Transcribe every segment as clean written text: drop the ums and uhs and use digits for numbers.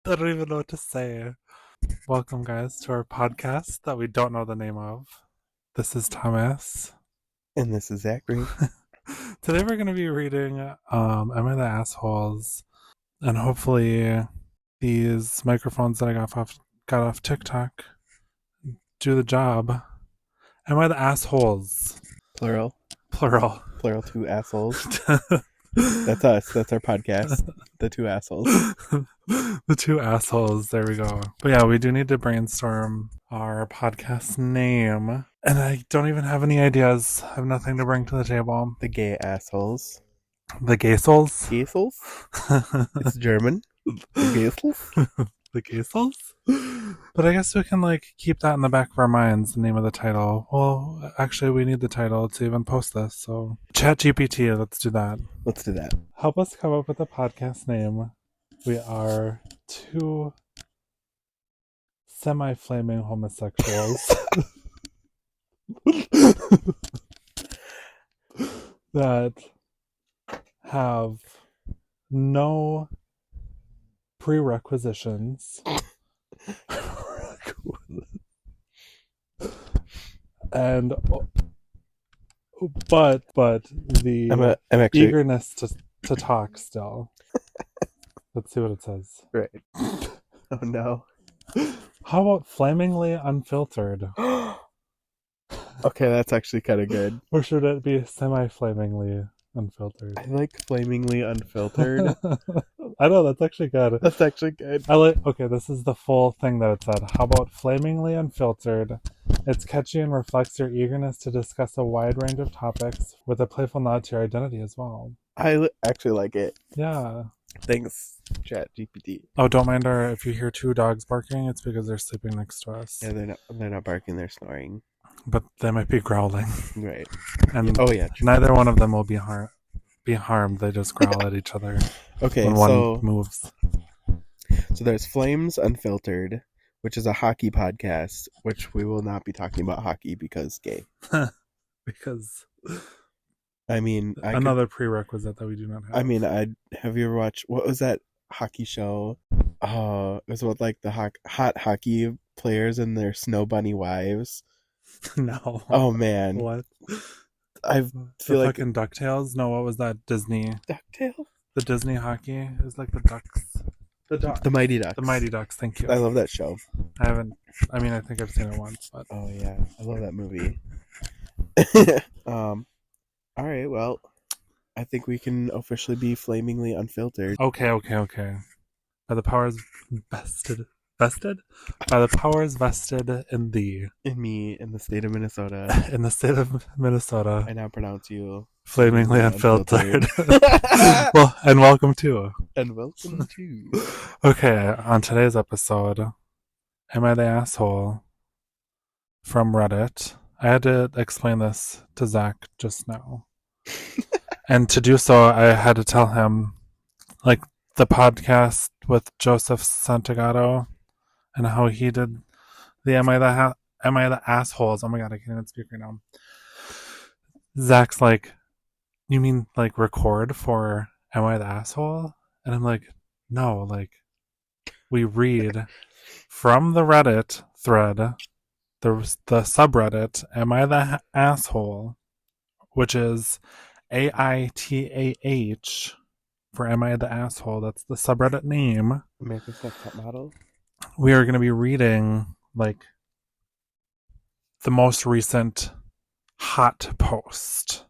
I don't even know what to say. Welcome, guys, to our podcast that we don't know the name of. This is Thomas. And this is Zachary. Today we're going to be reading Am I the Assholes? And hopefully these microphones that I got off TikTok do the job. Am I the Assholes? Plural. Plural. Plural, two assholes. That's us. That's our podcast. The two assholes. The two assholes. There we go. But yeah, we do need to brainstorm our podcast name. And I don't even have any ideas. I have nothing to bring to the table. The gay assholes. The Gaysels? Gaysels? It's German. The Gaysels? The Gaysels? But I guess we can keep that in the back of our minds, the name of the title. Well, actually we need the title to even post this, so ChatGPT, let's do that. Let's do that. Help us come up with a podcast name. We are two semi-flaming homosexuals that have no prerequisitions and but the I'm actually eagerness to talk still. Let's see what it says. right. Oh no. How about flamingly unfiltered? Okay, that's actually kind of good. Or should it be semi-flamingly unfiltered? I like flamingly unfiltered. I know, that's actually good. That's actually good. Okay, this is the full thing that it said. How about flamingly unfiltered? It's catchy and reflects your eagerness to discuss a wide range of topics with a playful nod to your identity as well. I actually like it. Yeah. Thanks, ChatGPT. Oh, don't mind if you hear two dogs barking, it's because they're sleeping next to us. Yeah, they're not barking, they're snoring. But they might be growling. Right. And oh yeah. True. Neither one of them will be harmed. They just growl at each other. Okay, when one moves. So there's Flames Unfiltered, which is a hockey podcast, which we will not be talking about hockey because gay. Because I mean, another prerequisite that we do not have. I mean, have you ever watched, what was that hockey show? It was about the hot hockey players and their snow bunny wives. No. Oh man. What? I feel the fucking DuckTales? No, what was that? Disney. DuckTales? The Disney hockey. It was like the Ducks. The Mighty Ducks. The Mighty Ducks, thank you. I love that show. I think I've seen it once, but oh yeah, I love that movie. All right, well, I think we can officially be flamingly unfiltered. Okay. By the powers vested? By the powers vested in thee. In me, in the state of Minnesota. In the state of Minnesota. I now pronounce you flamingly unfiltered. Well, and welcome to. And welcome to. Okay, on today's episode, Am I the Asshole? From Reddit. I had to explain this to Zach just now. And to do so, I had to tell him, the podcast with Joseph Santagato and how he did the Am I the Assholes? Oh my god, I can't even speak right now. Zach's like, you mean record for Am I the Asshole? And I'm like, no, we read from the Reddit thread, the subreddit, Am I the Asshole? Which is AITAH for Am I the Asshole? That's the subreddit name. America's Next Top Model. We are going to be reading the most recent hot post.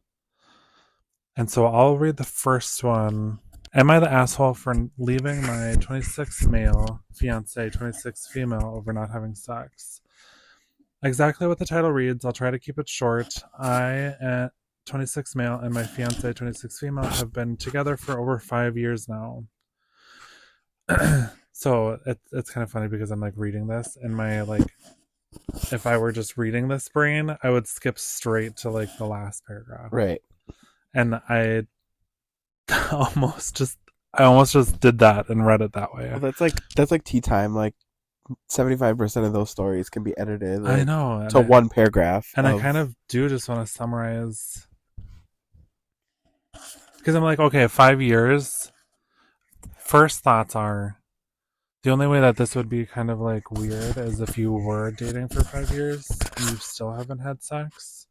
And so I'll read the first one. Am I the asshole for leaving my 26 male fiance, 26 female over not having sex? Exactly what the title reads. I'll try to keep it short. I, 26 male, and my fiance, 26 female, have been together for over 5 years now. So it's kind of funny because I'm reading this and my if I were just reading this brain, I would skip straight to the last paragraph. Right. And I almost just did that and read it that way. Well, that's like tea time. 75% of those stories can be edited. I know. To one paragraph. And I kind of do just want to summarize. Because I'm okay, 5 years. First thoughts are, The only way that this would be kind of like weird is if you were dating for 5 years and you still haven't had sex.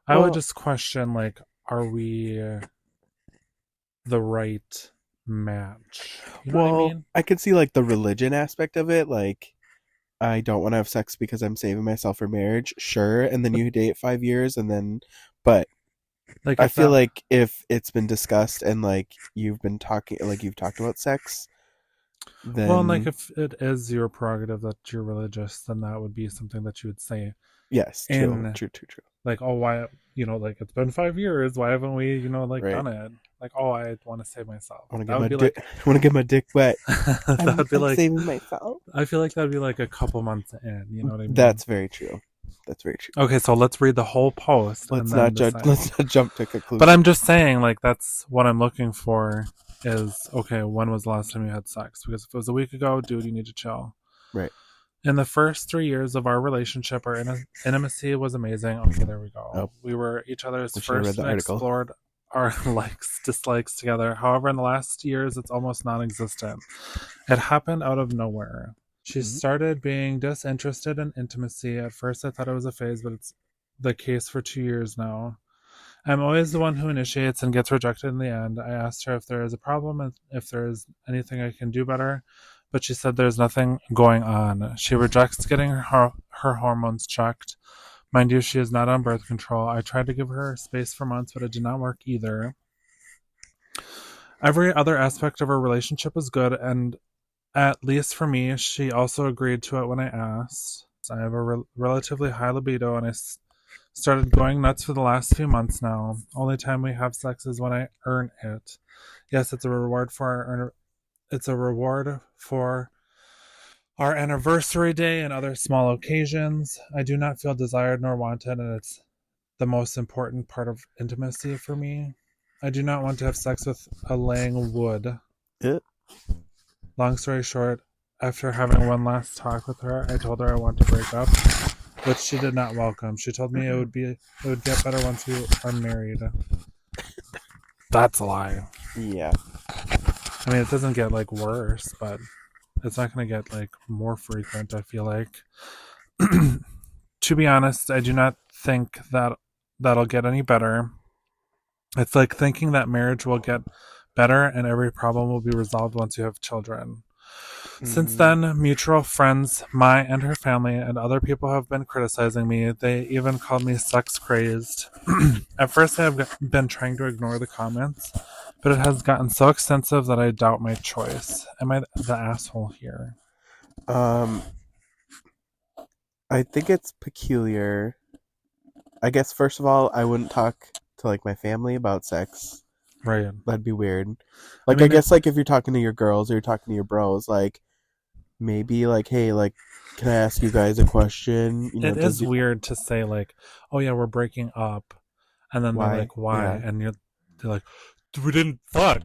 I would Well, just question, like, are we the right match? You know what I well, mean? I could see like the religion aspect of it. Like, I don't want to have sex because I'm saving myself for marriage. Sure, and then But you date 5 years, and then, but like, I if feel that, like if it's been discussed and like you've been talking, like you've talked about sex, well, and like, then if it is your prerogative that you're religious, then that would be something that you would say yes, true, in, true, true, true. like, oh, why, like, it's been 5 years. Why haven't we, like, Right. done it? Like, oh, I want to save myself. I want to That get would my be dick. like, I want to get my dick wet. that would be I'm like, saving myself. I feel like that'd be like a couple months in. You know what I mean? That's very true. That's very true. Okay, so let's read the whole post and Let's then not judge. decide. Let's not jump to But conclusions. I'm just saying, like, that's what I'm looking for is, okay, when was the last time you had sex? Because if it was a week ago, dude, you need to chill. Right. In the first 3 years of our relationship, our intimacy was amazing. Okay, there we Oh, go. We were each other's we should have read first the and article. explored our likes, dislikes together. However, in the last years, it's almost non existent. It happened out of nowhere. She Mhm. started being disinterested in intimacy. At first, I thought it was a phase, but it's the case for 2 years now. I'm always the one who initiates and gets rejected in the end. I asked her if there is a problem and if there is anything I can do better, but she said there's nothing going on. She rejects getting her hormones checked. Mind you, she is not on birth control. I tried to give her space for months, but it did not work either. Every other aspect of our relationship was good, and at least for me, she also agreed to it when I asked. I have a relatively high libido, and I started going nuts for the last few months now. Only time we have sex is when I earn it. Yes, it's a reward for our anniversary day and other small occasions. I do not feel desired nor wanted, and it's the most important part of intimacy for me. I do not want to have sex with a laying wood. Yeah. Long story short, after having one last talk with her, I told her I want to break up, which she did not welcome. She told me it would get better once we are married. That's a lie. Yeah. I mean, it doesn't get like worse, but it's not going to get like more frequent, I feel like. To be honest, I do not think that that'll get any better. It's like thinking that marriage will get better and every problem will be resolved once you have children. Since Mm, then, mutual friends, my and her family, and other people have been criticizing me. They even called me sex crazed. At first, I have been trying to ignore the comments, but it has gotten so extensive that I doubt my choice. Am I the asshole here? um, I think it's peculiar. I guess first of all, I wouldn't talk to like my family about sex. Right. That'd be weird. I Like I mean, guess like if you're talking to your girls or you're talking to your bros, like maybe like, hey, like, can I ask you guys a question? it Does is you weird to say, like, oh, yeah, we're breaking up. And then they're why? like, why? Yeah. And they're like, we didn't fuck.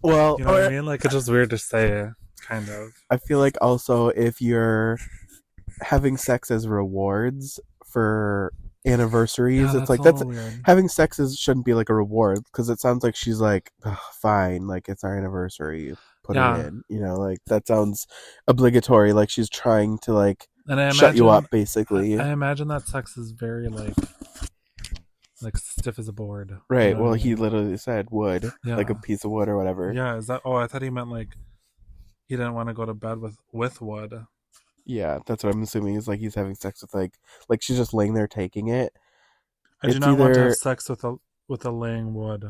Well, You know what I or mean? Like, it's just weird to say, kind of. I feel like also if you're having sex as rewards for Yeah, anniversaries, it's that's like a that's little weird. having sex shouldn't be like a reward because it sounds like she's like, "Ugh, fine, like it's our anniversary, put it Yeah. in, like that sounds obligatory, like she's trying to like And shut you up basically. I imagine that sex is very like stiff as a board. You Right. know what I Well, he mean? literally said wood, like a Yeah. piece of wood or whatever. Yeah. Is that? Oh, I thought he meant like he didn't want to go to bed with wood. Yeah, that's what I'm assuming is like he's having sex with like she's just laying there taking it. I do It's not want to have either sex with a laying wood.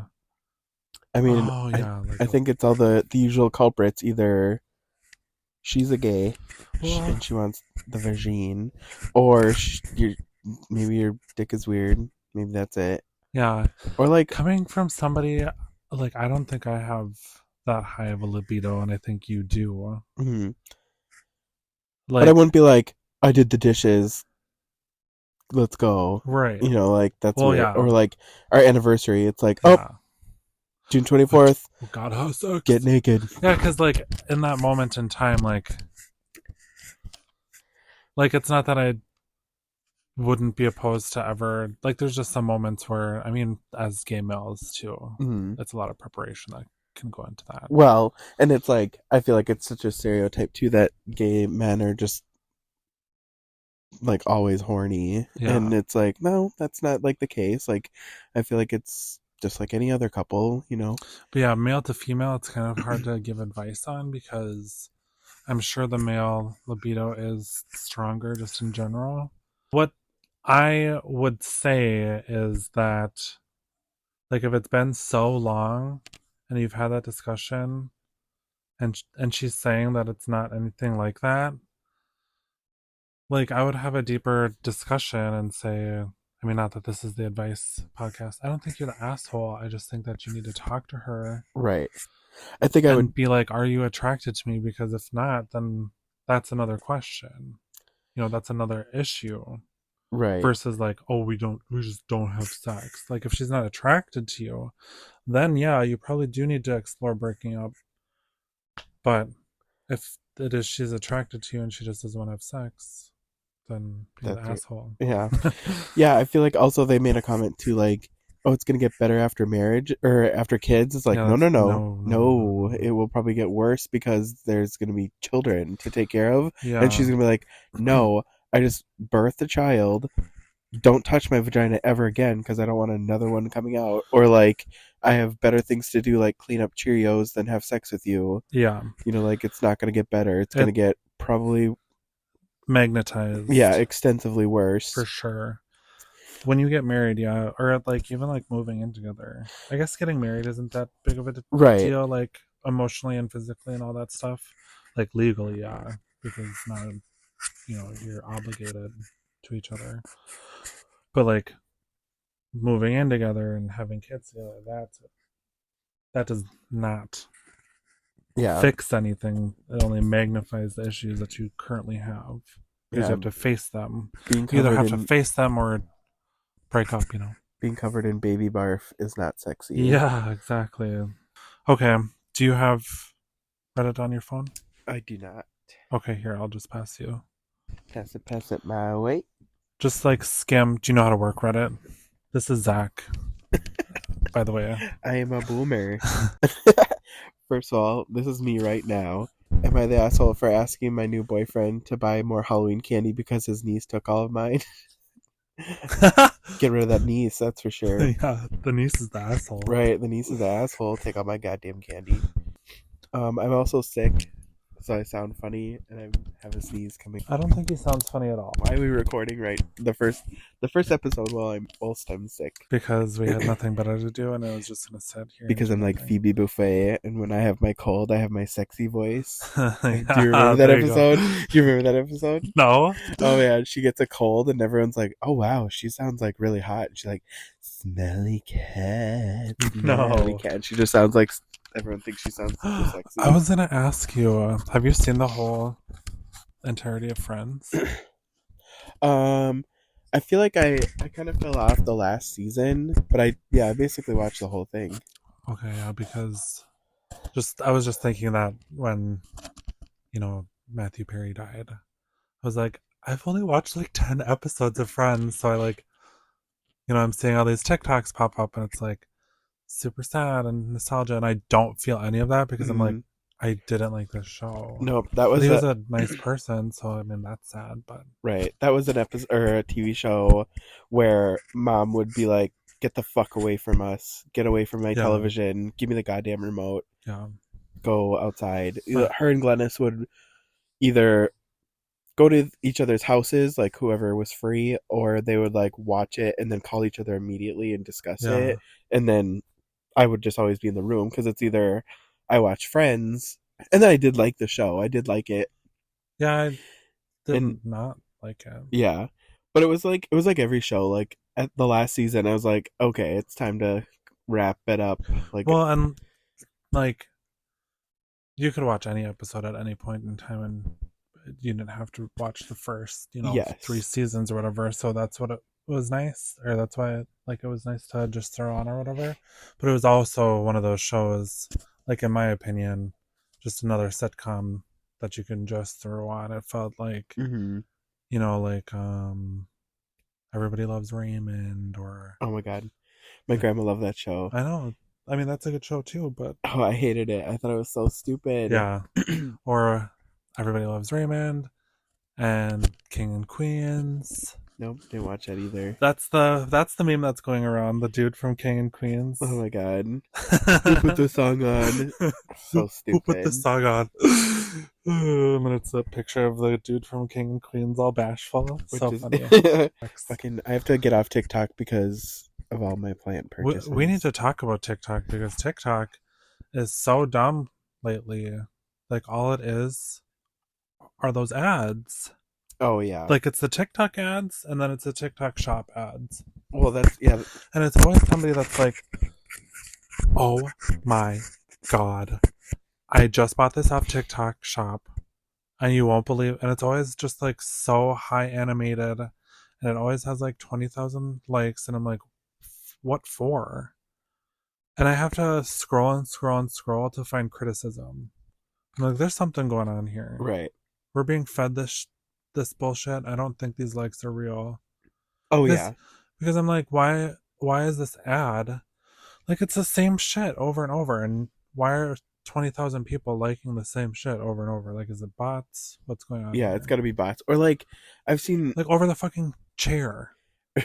I mean, Oh I yeah, like I think it's all the usual culprits. Either she's a gay well, and she wants the vagine, or maybe your dick is weird. Maybe that's it. yeah. Or like, Coming from somebody like I don't think I have that high of a libido, and I think you do. mhm. But I Like wouldn't be like, I did the dishes. Let's go. right. Like that's Well, weird. yeah, Or like our anniversary. It's like, oh, yeah. June 24th. Oh God, how Get sucks. naked. Yeah, because like in that moment in time, like it's not that I wouldn't be opposed to there's just some moments where I mean, as gay males too, Mm. it's a lot of preparation that can go into that. Well, and it's like I feel like it's such a stereotype too that gay men are just like always horny, Yeah. and it's like no, that's not like the case. Like I feel like it's just like any other couple, you know. But yeah, male to female, it's kind of hard to give advice on because I'm sure the male libido is stronger just in general. What I would say is that, like, if it's been so long and you've had that discussion and she's saying that it's not anything like that, like, I would have a deeper discussion and say, I mean, not that this is the advice podcast. I don't think you're the asshole. I just think that you need to talk to her Right. I think I would. and be like, are you attracted to me? Because if not, then that's another question. You know, that's another issue. Right. Versus like, oh, we just don't have sex. Like, if she's not attracted to you, then yeah, you probably do need to explore breaking up. But if it is she's attracted to you and she just doesn't want to have sex, then you're the That's it. asshole. Yeah. Yeah, I feel like also they made a comment too, like, oh, it's gonna get better after marriage or after kids. It's like, Yeah, no, that's no, no, no, no, no, no, no, no. no. It will probably get worse because there's gonna be children to take care of, and Yeah, she's gonna be like, no, I just birthed a child. Don't touch my vagina ever again because I don't want another one coming out. Or like, I have better things to do, like clean up Cheerios than have sex with you. yeah. You know, like it's not gonna get better. It's gonna It get probably, yeah, magnetized extensively for worse. sure. When you get married, yeah, or like even like moving in together. I guess getting married isn't that big of a Right. deal, like emotionally and physically and all that stuff. Like legally, yeah, because it's not, you're obligated to each other. But like moving in together and having kids together, that does not Yeah. fix anything. It only magnifies the issues that you currently have because you Yeah. have to face them. Being You either covered have to in face them or break up. being covered in baby barf is not sexy. Yeah, exactly. Okay. Do you have Reddit on your phone? I do not. Okay, here, I'll just pass you. Pass it my way. Just like skim. Do you know how to work Reddit? This is Zach, by the way. I am a boomer. First of all, this is me right now. Am I the asshole for asking my new boyfriend to buy more Halloween candy because his niece took all of mine? Get rid of that niece, that's for sure. Yeah, the niece is the asshole. Right, the niece is the asshole. Take all my goddamn candy. I'm also sick, so I sound funny, and I have a sneeze coming. I don't think he sounds funny at all. Why are we recording right the first episode whilst I'm sick? Because we had nothing better to do and I was just gonna sit here. Because and I'm do like nothing. Phoebe Buffet, and when I have my cold, I have my sexy voice. Yeah, Do you remember that there you episode? go. Do you remember that episode? No. Oh man, she gets a cold, and everyone's like, "Oh wow, she sounds like really hot." And she's like, "Smelly cat, smelly No. cat." And she just sounds like everyone thinks she sounds super sexy. I was gonna ask you, have you seen the whole entirety of Friends? Um, I feel like I kind of fell off the last season, but I basically watched the whole thing. Okay, yeah, because I was just thinking that when, Matthew Perry died. I was like, I've only watched like 10 episodes of Friends, so I like, I'm seeing all these TikToks pop up and it's like super sad and nostalgia and I don't feel any of that because I'm like, Mm, I didn't like this show. no, that But was he a was a nice person, so I mean that's sad, but right. That was an episode or a TV show where mom would be like, "Get the fuck away from us! Get away from my yeah, television! Give me the goddamn remote! yeah. Go outside." But Her and Glennis would either go to each other's houses, like whoever was free, or they would like watch it and then call each other immediately and discuss yeah. it. And then I would just always be in the room because it's either I watch Friends, and then I did like the show. I did like it, Yeah, I and did not like it. yeah, but it was like every show. Like at the last season, I was like, okay, it's time to wrap it up. Like Well, and like you could watch any episode at any point in time and you didn't have to watch the first, three yes, seasons or whatever. So that's what it was nice, or that's why it was nice to just throw on or whatever. But it was also one of those shows, like in my opinion, just another sitcom that you can just throw on. It felt like, hmm like Everybody Loves Raymond or oh my god, my like grandma loved that show. I know I mean, that's a good show too, but Oh, I hated it. I thought it was so stupid. yeah. Or Everybody Loves Raymond and King and Queens. Nope, didn't watch that either. That's the meme that's going around. The dude from King and Oh Queens. my god. Who put the song on? So Who put this stupid. song on? And it's a picture of the dude from King and Queens all bashful. Which So is funny. fucking. I have to get off TikTok because of all my plant purchases. We need to talk about TikTok because TikTok is so dumb lately. Like all it is are those ads. Oh yeah. Like it's the TikTok ads and then it's the TikTok shop ads. Well, that's yeah. And it's always somebody that's like, oh my god, I just bought this off TikTok shop and you won't believe. And it's always just like so high animated and it always has like 20,000 likes. And I'm like, what for? And I have to scroll and scroll and scroll to find criticism. I'm like, there's something going on here. Right. We're being fed this bullshit. I don't think these likes are real. Oh because, yeah. Because I'm like, why is this ad? Like it's the same shit over and over. And why are 20,000 people liking the same shit over and over? Like, is it bots? What's going on? Yeah, here? it's got to be bots. Or like, I've seen like over the fucking chair.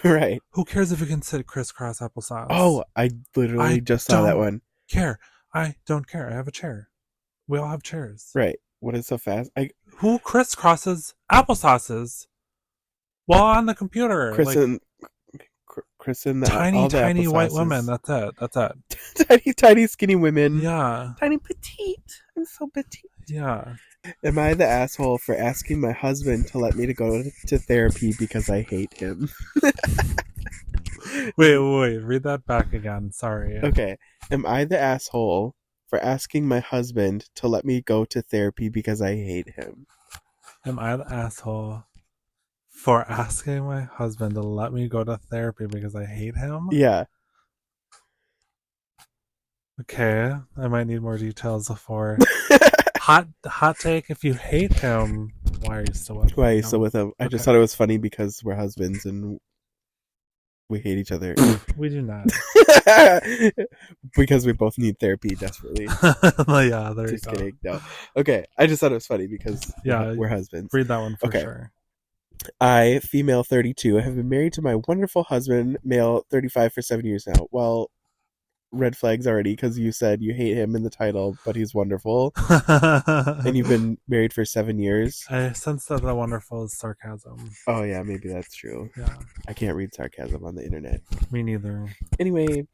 Right. Who cares if you can sit crisscross applesauce? Oh, I literally just saw that one. Care. I don't care. I have a chair. We all have chairs. Right. What is so fast? Who crisscrosses applesauces while on the computer? Chris and tiny white women. That's it. tiny skinny women. Yeah. Tiny petite. I'm so petite. Yeah. Am I the asshole for asking my husband to let me to go to therapy because I hate him? Wait. Read that back again. Sorry. Okay. Am I the asshole for asking my husband to let me go to therapy because I hate him? Am I the asshole for asking my husband to let me go to therapy because I hate him? Yeah. Okay. I might need more details before. Hot take, if you hate him, why are you still with him? Why are you still with him? I just thought it was funny because we're husbands and we hate each other. We do not. Because we both need therapy desperately. Yeah, there just you go. Kidding. No. Okay. I just thought it was funny because we're husbands. Read that one for sure. I, female 32, have been married to my wonderful husband, male 35, for 7 years now. Well, red flags already because you said you hate him in the title, but he's wonderful. And you've been married for 7 years. I sense that the wonderful is sarcasm. Oh yeah, maybe that's true. Yeah. I can't read sarcasm on the internet. Me neither. Anyway,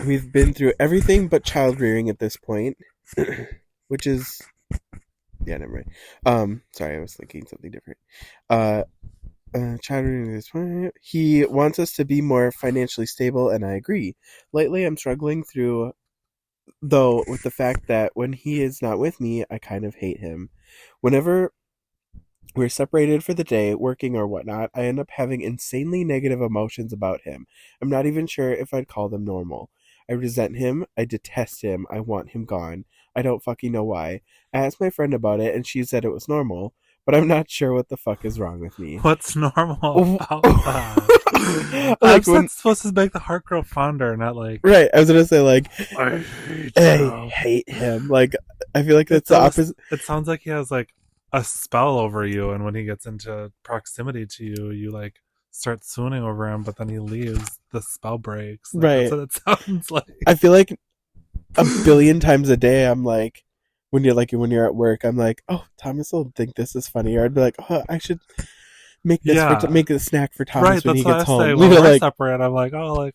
we've been through everything but child rearing at this point. Which is yeah, never mind. Sorry, I was thinking something different. Child rearing at this point. He wants us to be more financially stable, and I agree. Lately I'm struggling through though with the fact that when he is not with me, I kind of hate him. Whenever we're separated for the day, working or whatnot, I end up having insanely negative emotions about him. I'm not even sure if I'd call them normal. I resent him. I detest him. I want him gone. I don't fucking know why. I asked my friend about it and she said it was normal, but I'm not sure what the fuck is wrong with me. What's normal about that? Like when supposed to make the heart grow fonder, not like right. I was gonna say like I hate him. Like I feel like that's the opposite. It sounds like he has like a spell over you, and when he gets into proximity to you, you like start swooning over him, but then he leaves, the spell breaks. Like, right. That's what it sounds like. I feel like a billion times a day I'm like when you're at work, I'm like, oh, Thomas will think this is funny, or I'd be like, oh, I should make this make a snack for Thomas when he gets home. Say, when we're separate, I'm like, like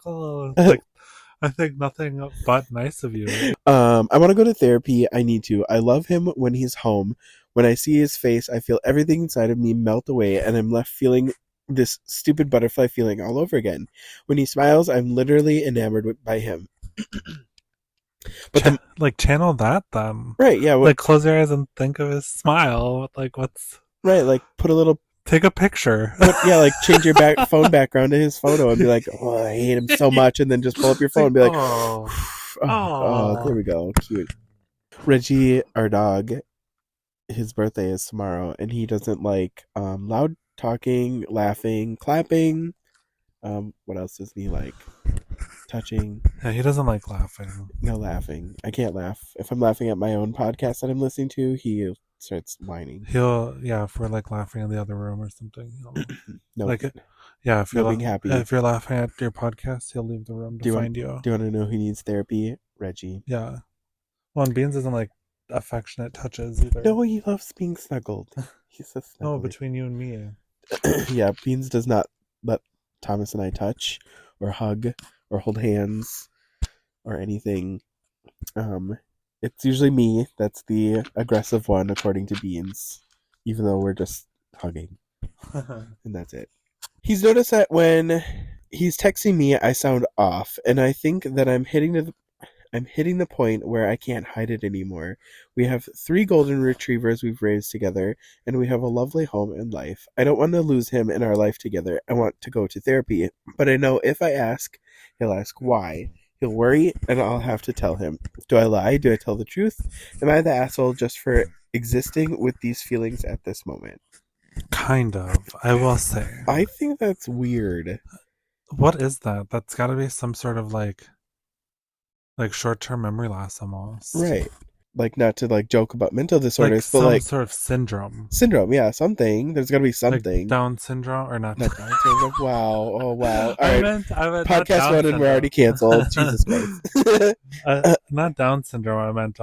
I think nothing but nice of you. I want to go to therapy. I need to. I love him when he's home. When I see his face, I feel everything inside of me melt away, and I'm left feeling this stupid butterfly feeling all over again. When he smiles, I'm literally enamored by him. But like channel that then. Right, yeah. Like close your eyes and think of his smile. Like what's right, like put a little take a picture. Like change your phone background to his photo and be like, oh, I hate him so much, and then just pull up your phone and be like, oh, there we go. Cute. Reggie, our dog, his birthday is tomorrow, and he doesn't like loud talking, laughing, clapping. What else does he like? touching. Yeah, he doesn't like laughing. No laughing. I can't laugh. If I'm laughing at my own podcast that I'm listening to, he starts whining. If we're like laughing in the other room or something, No, like it. Yeah, no being happy. If you're laughing at your podcast, he'll leave the room to find you. Do you want to know who needs therapy? Reggie. Yeah. Well, and Beans isn't like affectionate touches either. No, he loves being snuggled. He's so snuggly. No, between you and me. Yeah, Beans does not let Thomas and I touch or hug or hold hands or anything. It's usually me that's the aggressive one, according to Beans, even though we're just hugging. And that's it. He's noticed that when he's texting me, I sound off, and I think that I'm hitting the point where I can't hide it anymore. We have 3 golden retrievers we've raised together, and we have a lovely home and life. I don't want to lose him in our life together. I want to go to therapy, but I know if I ask, he'll ask why. He'll worry, and I'll have to tell him. Do I lie? Do I tell the truth? Am I the asshole just for existing with these feelings at this moment? Kind of, I will say. I think that's weird. What is that? That's got to be some sort of like short-term memory loss almost. Right. Like, not to like joke about mental disorders, but but like sort of syndrome. Syndrome, yeah, something. There's got to be something. Like Down syndrome or not Down syndrome. Wow. Oh wow. All right. I meant podcast one and we're already canceled. Jesus Christ. Not Down syndrome. I meant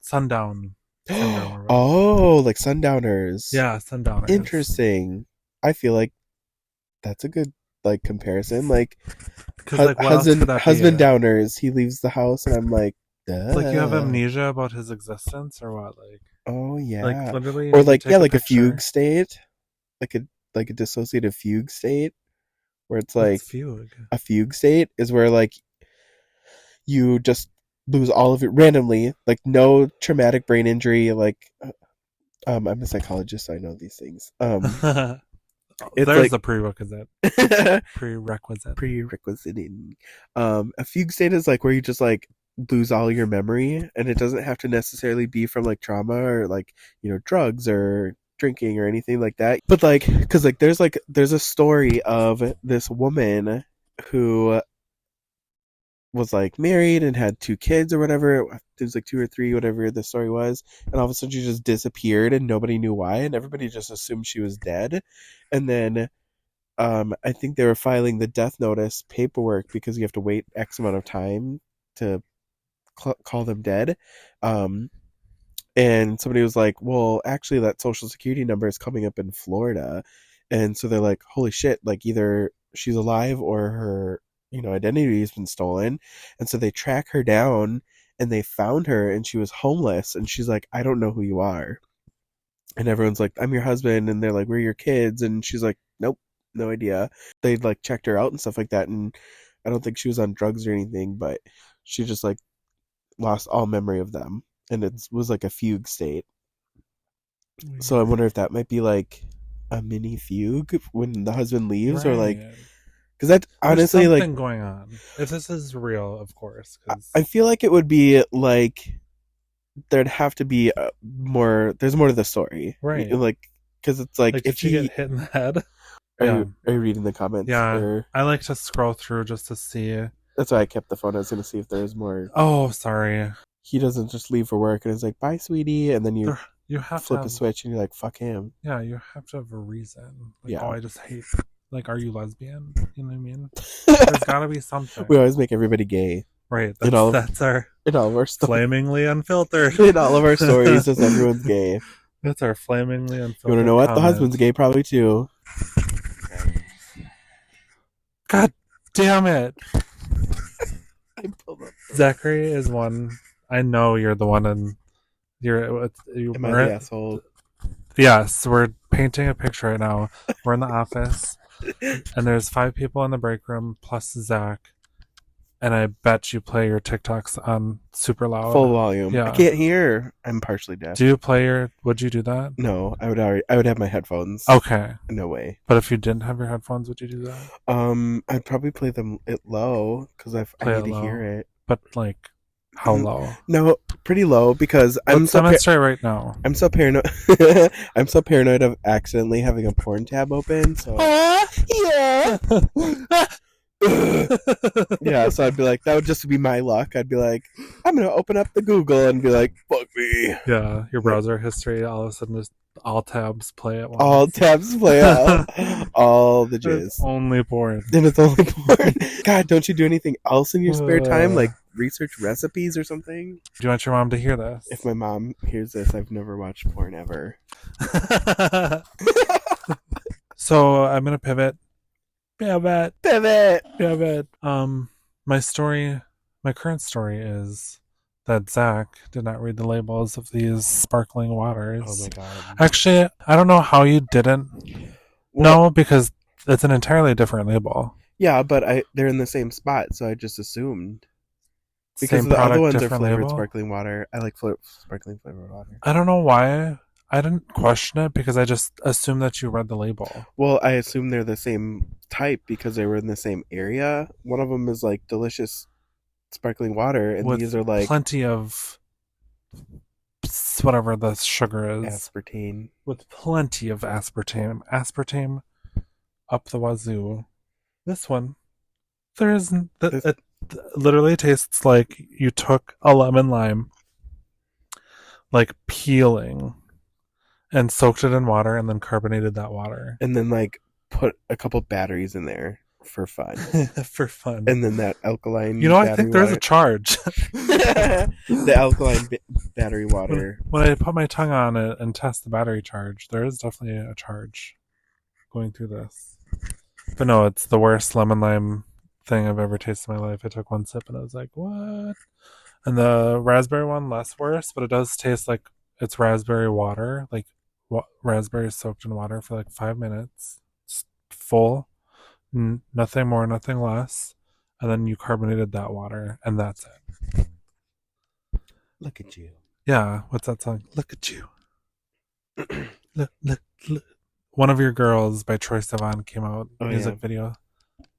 sundown syndrome. Oh, like sundowners. Yeah, sundowners. Interesting. I feel like that's a good like comparison. Like, husband downers. He leaves the house, and I'm like, duh. Like you have amnesia about his existence, or what? Like, oh yeah, like literally, or like like a fugue state, like a dissociative fugue state, where it's like a fugue state is where like you just lose all of it randomly, like no traumatic brain injury. Like, I'm a psychologist, so I know these things. There's like a prerequisite. Prerequisiting. A fugue state is like where you just like lose all your memory, and it doesn't have to necessarily be from like trauma or like, you know, drugs or drinking or anything like that. But like, because like there's a story of this woman who was like married and had 2 kids or whatever. It was like 2 or 3, whatever the story was, and all of a sudden she just disappeared and nobody knew why, and everybody just assumed she was dead. And then I think they were filing the death notice paperwork because you have to wait X amount of time to call them dead. And somebody was like, well, actually that social security number is coming up in Florida. And so they're like, holy shit, like either she's alive or her, you know, identity has been stolen. And so they track her down and they found her, and she was homeless, and she's like, I don't know who you are. And everyone's like, I'm your husband. And they're like, we're your kids. And she's like, nope, no idea. They like checked her out and stuff like that. And I don't think she was on drugs or anything, but she just like lost all memory of them. And it was like a fugue state. Weird. So I wonder if that might be like a mini fugue when the husband leaves, right. Or like, because that honestly, there's something like going on. If this is real, of course. Cause... I feel like it would be like there'd have to be more. There's more to the story, right? Like, because it's like if you get hit in the head. Are you reading the comments? Yeah, or... I like to scroll through just to see. That's why I kept the phone. I was going to see if there's more. Oh, sorry. He doesn't just leave for work and it's like, bye, sweetie, and then you have flip a switch and you're like, fuck him. Yeah, you have to have a reason. Like, yeah. Oh, I just hate. Like, are you lesbian? You know what I mean? There's got to be something. We always make everybody gay. Right. That's our in all of our flamingly unfiltered. In all of our stories, just everyone's gay. That's our flamingly unfiltered. You want to know what? The husband's gay, probably too. God damn it! Zachary is one. I know you're the one, and you're. Am I the asshole? Yes, we're painting a picture right now. We're in the office, and there's 5 people in the break room plus Zach. And I bet you play your TikToks on super loud, full volume. Yeah, I can't hear. I'm partially deaf. Do you play your? Would you do that? No, I would have my headphones. Okay. No way. But if you didn't have your headphones, would you do that? I'd probably play them low because I need to hear it. But like, how low? No, pretty low because Let's demonstrate right now. I'm so paranoid. I'm so paranoid of accidentally having a porn tab open. So yeah. Yeah, so I'd be like, that would just be my luck. I'd be like, I'm gonna open up the Google and be like, fuck me. Yeah, your Like, browser history all of a sudden just all tabs play at all once. tabs play out, all the It's jizz. only porn. And it's only porn. God, don't you do anything else in your spare time? Like research recipes or something? Do you want your mom to hear this? If my mom hears this, I've never watched porn ever. So I'm gonna pivot. Pivot. My current story is that Zach did not read the labels of these sparkling waters. Oh my god. Actually, I don't know how you didn't know, because it's an entirely different label. Yeah, but they're in the same spot, so I just assumed. Because Same the product, other ones are different flavored label. sparkling water. I like sparkling flavored water. I don't know why. I didn't question it because I just assumed that you read the label. Well, I assume they're the same type because they were in the same area. One of them is like delicious sparkling water, and With these are like plenty of whatever the sugar is. aspartame. With plenty of aspartame. Aspartame up the wazoo. This one, it literally tastes like you took a lemon lime, like peeling, and soaked it in water and then carbonated that water. And then like put a couple batteries in there for fun. For fun. And then that alkaline I think there's a charge. The alkaline battery water. When I put my tongue on it and test the battery charge, there is definitely a charge going through this. But no, it's the worst lemon lime thing I've ever tasted in my life. I took one sip and I was like, what? And the raspberry one, less worse, but it does taste like it's raspberry water, like raspberries soaked in water for like 5 minutes. It's full, nothing more, nothing less. And then you carbonated that water, and that's it. Look at you. Yeah, what's that song? Look at you. Look. One of Your Girls by Troye Sivan came out. Music video.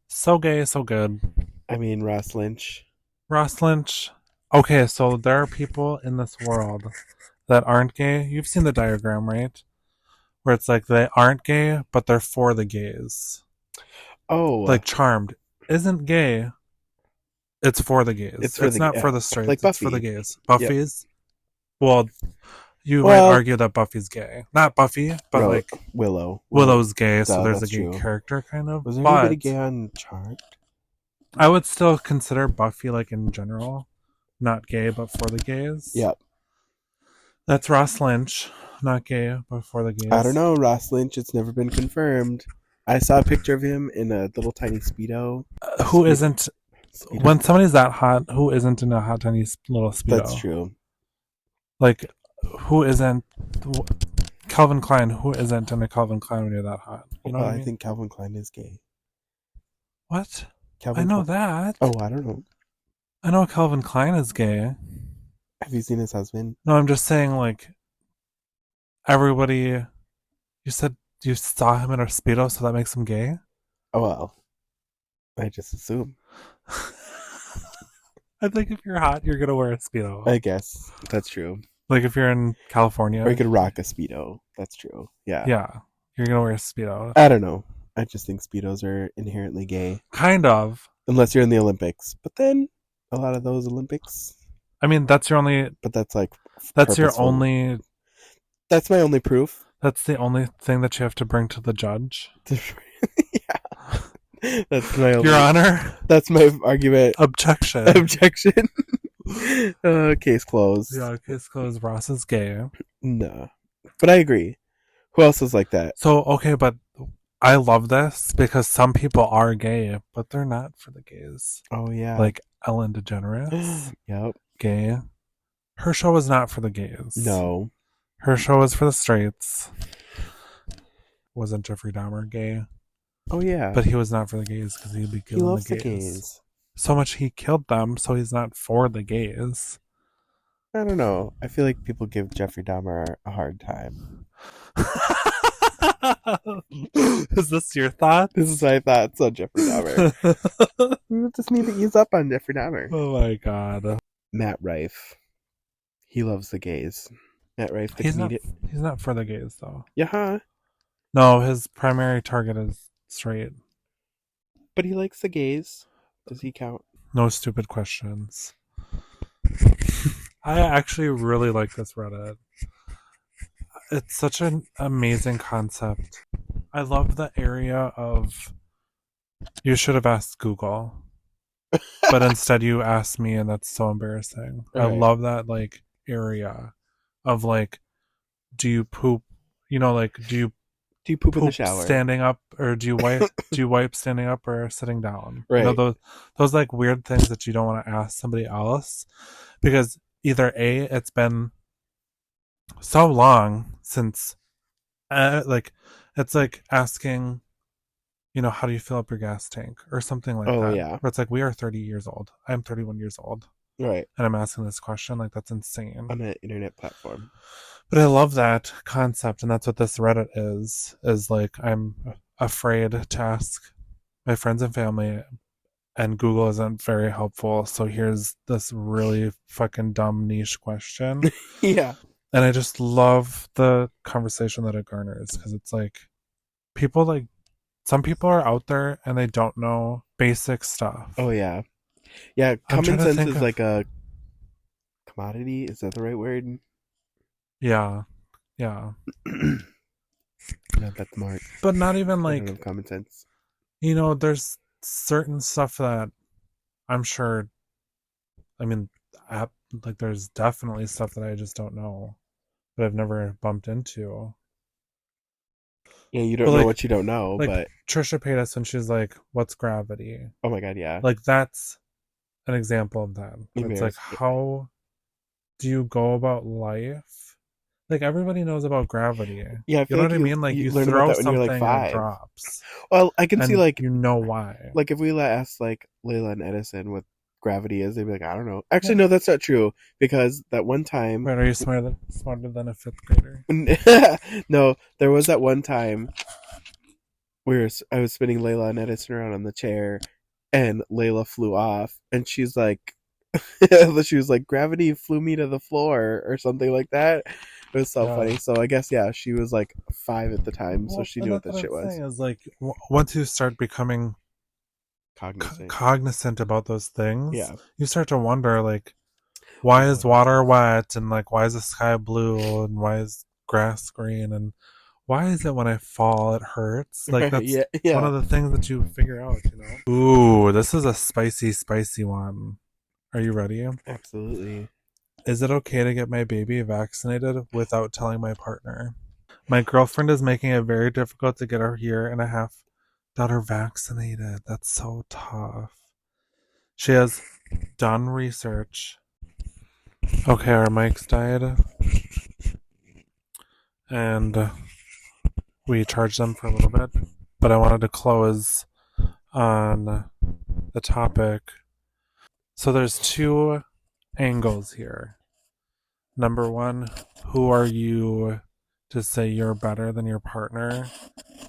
So gay, so good. I mean, Ross Lynch. Ross Lynch. Okay, so there are people in this world that aren't gay. You've seen the diagram, right? Where it's like they aren't gay, but they're for the gays. Oh. Like Charmed isn't gay. It's for the gays. It's not for the straights. Like it's for the gays. Buffy's. Yep. Well, you might argue that Buffy's gay. Not Buffy, but like Willow. Willow's gay, so there's a gay character kind of. Was there anybody gay on Charmed? I would still consider Buffy, like in general, not gay, but for the gays. Yep. That's Ross Lynch, not gay, but for the gays. I don't know, Ross Lynch. It's never been confirmed. I saw a picture of him in a little tiny Speedo. Who isn't? Speedo. When somebody's that hot, who isn't in a hot tiny little Speedo? That's true. Like, who isn't? Calvin Klein, who isn't in a Calvin Klein when you're that hot? You know what I mean? think Calvin Klein is gay. What? Calvin I know that. Oh, I don't know. I know Calvin Klein is gay. Have you seen his husband? No, I'm just saying, like, everybody. You said you saw him in a Speedo, so that makes him gay? Oh, well. I just assume. I think if you're hot, you're going to wear a Speedo. I guess. That's true. Like if you're in California. Or you could rock a Speedo. That's true. Yeah. Yeah. You're going to wear a Speedo. I don't know. I just think Speedos are inherently gay. Kind of. Unless you're in the Olympics. But then, a lot of those Olympics. I mean, that's your only... But that's like... That's purposeful. Your only... That's my only proof. That's the only thing that you have to bring to the judge. Yeah. That's my only... Your Honor? That's my argument. Objection. Case closed. Yeah, case closed. Ross is gay. No. But I agree. Who else is like that? So, okay, but I love this because some people are gay, but they're not for the gays. Oh, yeah. Like Ellen DeGeneres. Yep. Gay. Her show was not for the gays. No. Her show was for the straights. Wasn't Jeffrey Dahmer gay? Oh, yeah. But he was not for the gays because he'd be killing the gays. So much he killed them, so he's not for the gays. I don't know. I feel like people give Jeffrey Dahmer a hard time. Is this your thought? This is my thoughts on Jeffrey Dahmer. We just need to ease up on Jeffrey Dahmer. Oh my god. Matt Rife. He loves the gays. Matt Rife, the comedian. He's not for the gays, though. Yeah. No, his primary target is straight. But he likes the gays. Does he count? No stupid questions. I actually really like this Reddit. It's such an amazing concept. I love the area of you should have asked Google, but instead you asked me, and that's so embarrassing. I Right. love that like area of like, do you poop? You know, like Do you poop in the poop shower? standing up, or do you wipe standing up or sitting down? You know Right. those like weird things that you don't want to ask somebody else because either A, it's been so long since like it's like asking, how do you fill up your gas tank or something like Oh that. yeah. But it's like we are 30 years old. I'm 31 years old, Right. and I'm asking this question. Like that's insane. On an internet platform. But I love that concept, and that's what this Reddit is like I'm afraid to ask my friends and family, and Google isn't very helpful. So here's this really fucking dumb niche question. Yeah. And I just love the conversation that it garners because it's like people like some people are out there and they don't know basic Oh stuff. yeah. Yeah. I'm Common trying to sense think is of like a commodity. Is that the right word? yeah, yeah. Not that smart. But not even I don't like have common sense. there's certain stuff that I'm sure I mean like there's definitely stuff that I just don't know that I've never bumped into. Yeah, you But don't know what you don't know, like but Trisha Paytas when she's like, "What's gravity?" oh my god, yeah. Like that's an example of that. It's like Embarrassing. how do you go about life? Like everybody knows about gravity. Yeah, I You feel know like what I you mean? Like you you learn about throw that when you're like something and it 5. drops, Well, I can see and you know why. like if we asked like Layla and Edison what gravity is, they'd be like, I don't know. Actually, no, that's not true because that one time, Wait, are you smarter than a fifth grader? no, there was that one time I was spinning Layla and Edison around on the chair, and Layla flew off, and she's like, she was like, gravity flew me to the floor or something like that. It was so Yeah. funny. So I guess yeah, she was like 5 at the time, so Well, she and knew what that's that what I'm shit was. saying is like once you start becoming Cognizant. cognizant about those things, Yeah. you start to wonder like, why Oh, is water wet, and like why is the sky blue, and why is grass green, and why is it when I fall it hurts? Like that's yeah, one yeah, of the things that you figure out. Ooh, this is a spicy one. Are you ready? absolutely. Is it okay to get my baby vaccinated without telling my partner? My girlfriend is making it very difficult to get our year-and-a-half daughter vaccinated. That's so tough. She has done research. Okay, our mics died, and we charged them for a little bit, but I wanted to close on the topic. So there's two angles here. Number one, who are you to say you're better than your partner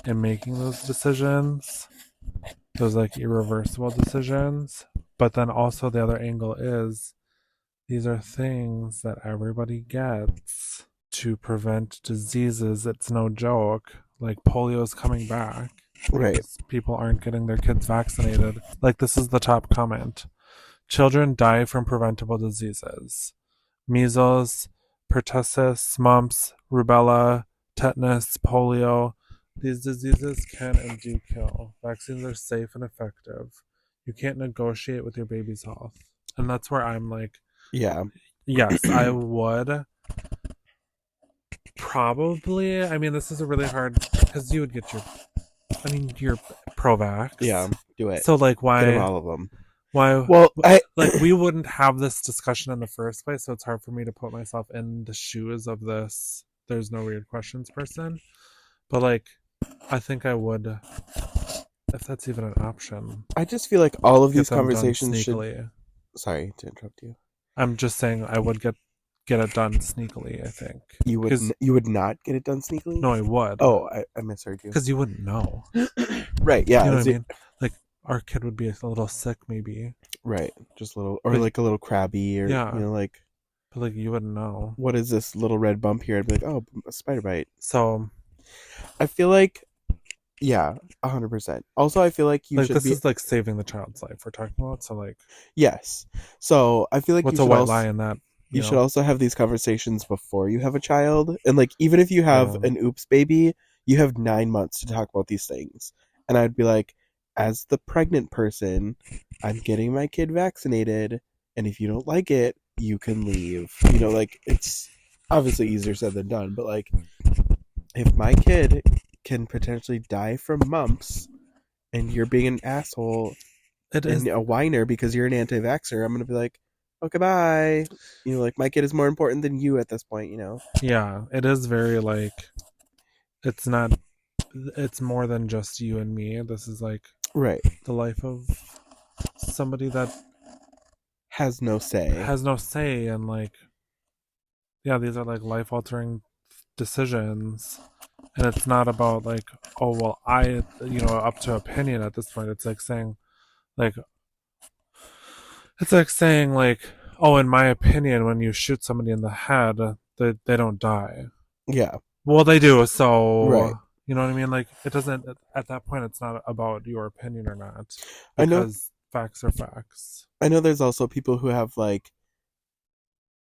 in making those decisions? Those like irreversible decisions. But then also the other angle is these are things that everybody gets to prevent diseases. It's no joke. Like polio is coming back Right. because people aren't getting their kids vaccinated. Like this is the top comment. Children die from preventable diseases. Measles, pertussis, mumps, rubella, tetanus, polio. These diseases can and do kill. Vaccines are safe and effective. You can't negotiate with your baby's health. And that's where I'm like, Yeah. yes, I would probably. I mean, this is a really hard because you would get you're pro-vax. Yeah. Do it. So like, Get them why all of them. why Well, I like we wouldn't have this discussion in the first place, so it's hard for me to put myself in the shoes of this there's no weird questions person, but like I think I would, if that's even an option, I just feel like all of get these them done conversations should. sneakily. Sorry to interrupt you. I'm just saying I would get it done sneakily, I think, because You would not get it done sneakily. no I would, Oh, I misheard you. because you wouldn't know. Right. You Yeah. know what I mean? Like our kid would be a little sick maybe, Right. Just a little, or but like a little crabby, or yeah, like, but like you wouldn't know. what is this little red bump here? I'd be like, oh, a spider bite. So I feel like Yeah, 100%. Also, I feel like you Like should this be is like saving the child's life we're talking about. So like, yes. So I feel like what's a white lie in that? you You should know? also have these conversations before you have a child, and like even if you have Yeah. an oops baby, you have 9 months to talk about these things. And I'd be like, as the pregnant person, I'm getting my kid vaccinated, and if you don't like it, you can leave. Like it's obviously easier said than done, but like if my kid can potentially die from mumps and you're being an asshole It and is. a whiner because you're an anti-vaxxer, I'm gonna be like, okay, bye. Like my kid is more important than you at this point. Yeah, it is very like. It's not. It's more than just you and me. This is like Right. the life of somebody that Has no say. has no say, and like, yeah, these are like life altering decisions. And it's not about like, oh well, up to opinion at this point. It's like saying like, it's like saying like, oh, in my opinion, when you shoot somebody in the head, they don't die. Yeah. Well, they do. Right. So you know what I mean. Like it doesn't. At that point, it's not about your opinion or not, I know because facts are facts. I know there's also people who have like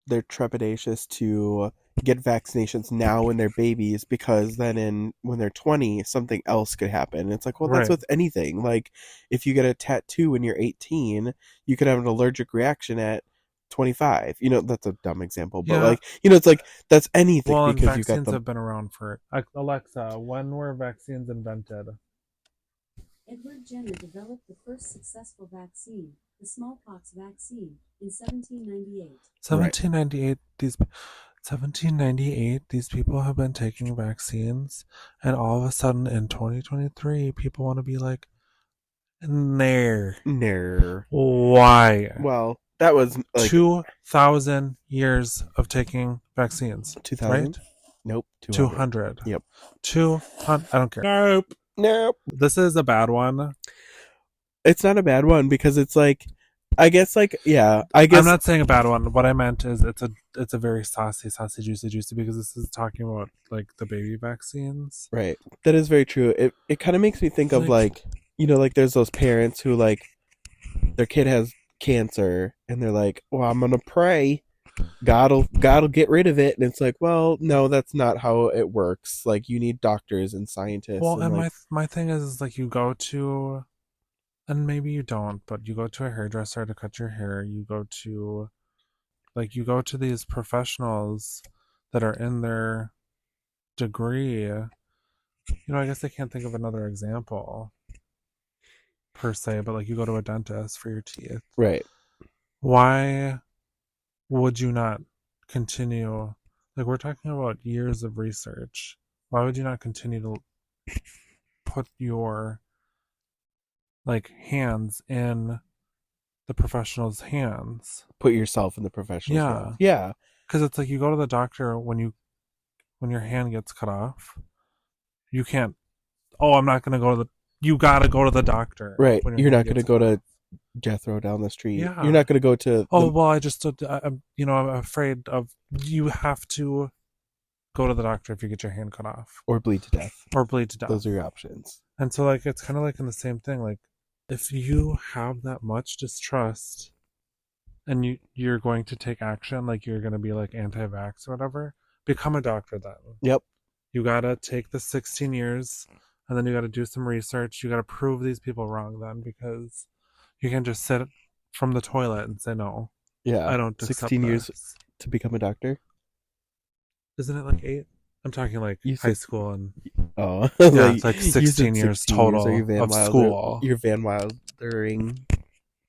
they're trepidatious to get vaccinations now when they're babies because then when they're 20 something else could happen. It's like, well, that's Right. with anything. Like if you get a tattoo when you're 18, you could have an allergic reaction at 25. That's a dumb example, but Yeah. like, it's like that's anything Well, and because you got vaccines the have been around for like Alexa. When were vaccines invented? Edward Jenner developed the first successful vaccine, the smallpox vaccine, in 1798. right 1798. 1798. These people have been taking vaccines, and all of a sudden in 2023, people want to be like, there. Ner. Why? Well, that was like 2,000 years of taking vaccines, 2000. right? Nope, 200. 200. Yep. 200. I don't care. Nope. Nope. This is a bad one. It's not a bad one because it's like, I guess, like, yeah, I I'm guess. not saying a bad one. What I meant is it's a very saucy, juicy because this is talking about like the baby vaccines. Right. That is very true. It kind of makes me think of like, like there's those parents who like their kid has cancer and they're like, well, I'm gonna pray God'll get rid of it, and it's like, well, no, that's not how it works. Like you need doctors and scientists. Well, and like, my thing is like you go to, and maybe you don't, but you go to a hairdresser to cut your hair. You go to these professionals that are in their degree. I guess I can't think of another example per se, but like you go to a dentist for your teeth. right. Why would you not continue? Like we're talking about years of research. Why would you not continue to put your like hands in the professional's hands? Put yourself in the professional's hands. Yeah. Because it's like you go to the doctor when your hand gets cut off. You can't. Oh, I'm not gonna go to the. You gotta go to the doctor. Right. When your You're hand not gonna gets go cut to off. Jethro down the street. Yeah. You're not gonna go to. Oh well, I'm afraid of. You have to go to the doctor if you get your hand cut off or bleed to death. or bleed to death. Those are your options. And so like it's kind of like in the same thing. Like if you have that much distrust and you're going to take action, like you're going to be like anti-vax or whatever, become a doctor then. Yep. You got to take the 16 years and then you got to do some research. You got to prove these people wrong then, because you can just sit from the toilet and say no. Yeah. I don't 16 years to become a doctor. Isn't it like 8? I'm talking like high school and oh yeah, it's like 16 years total of school. You're Van Wildering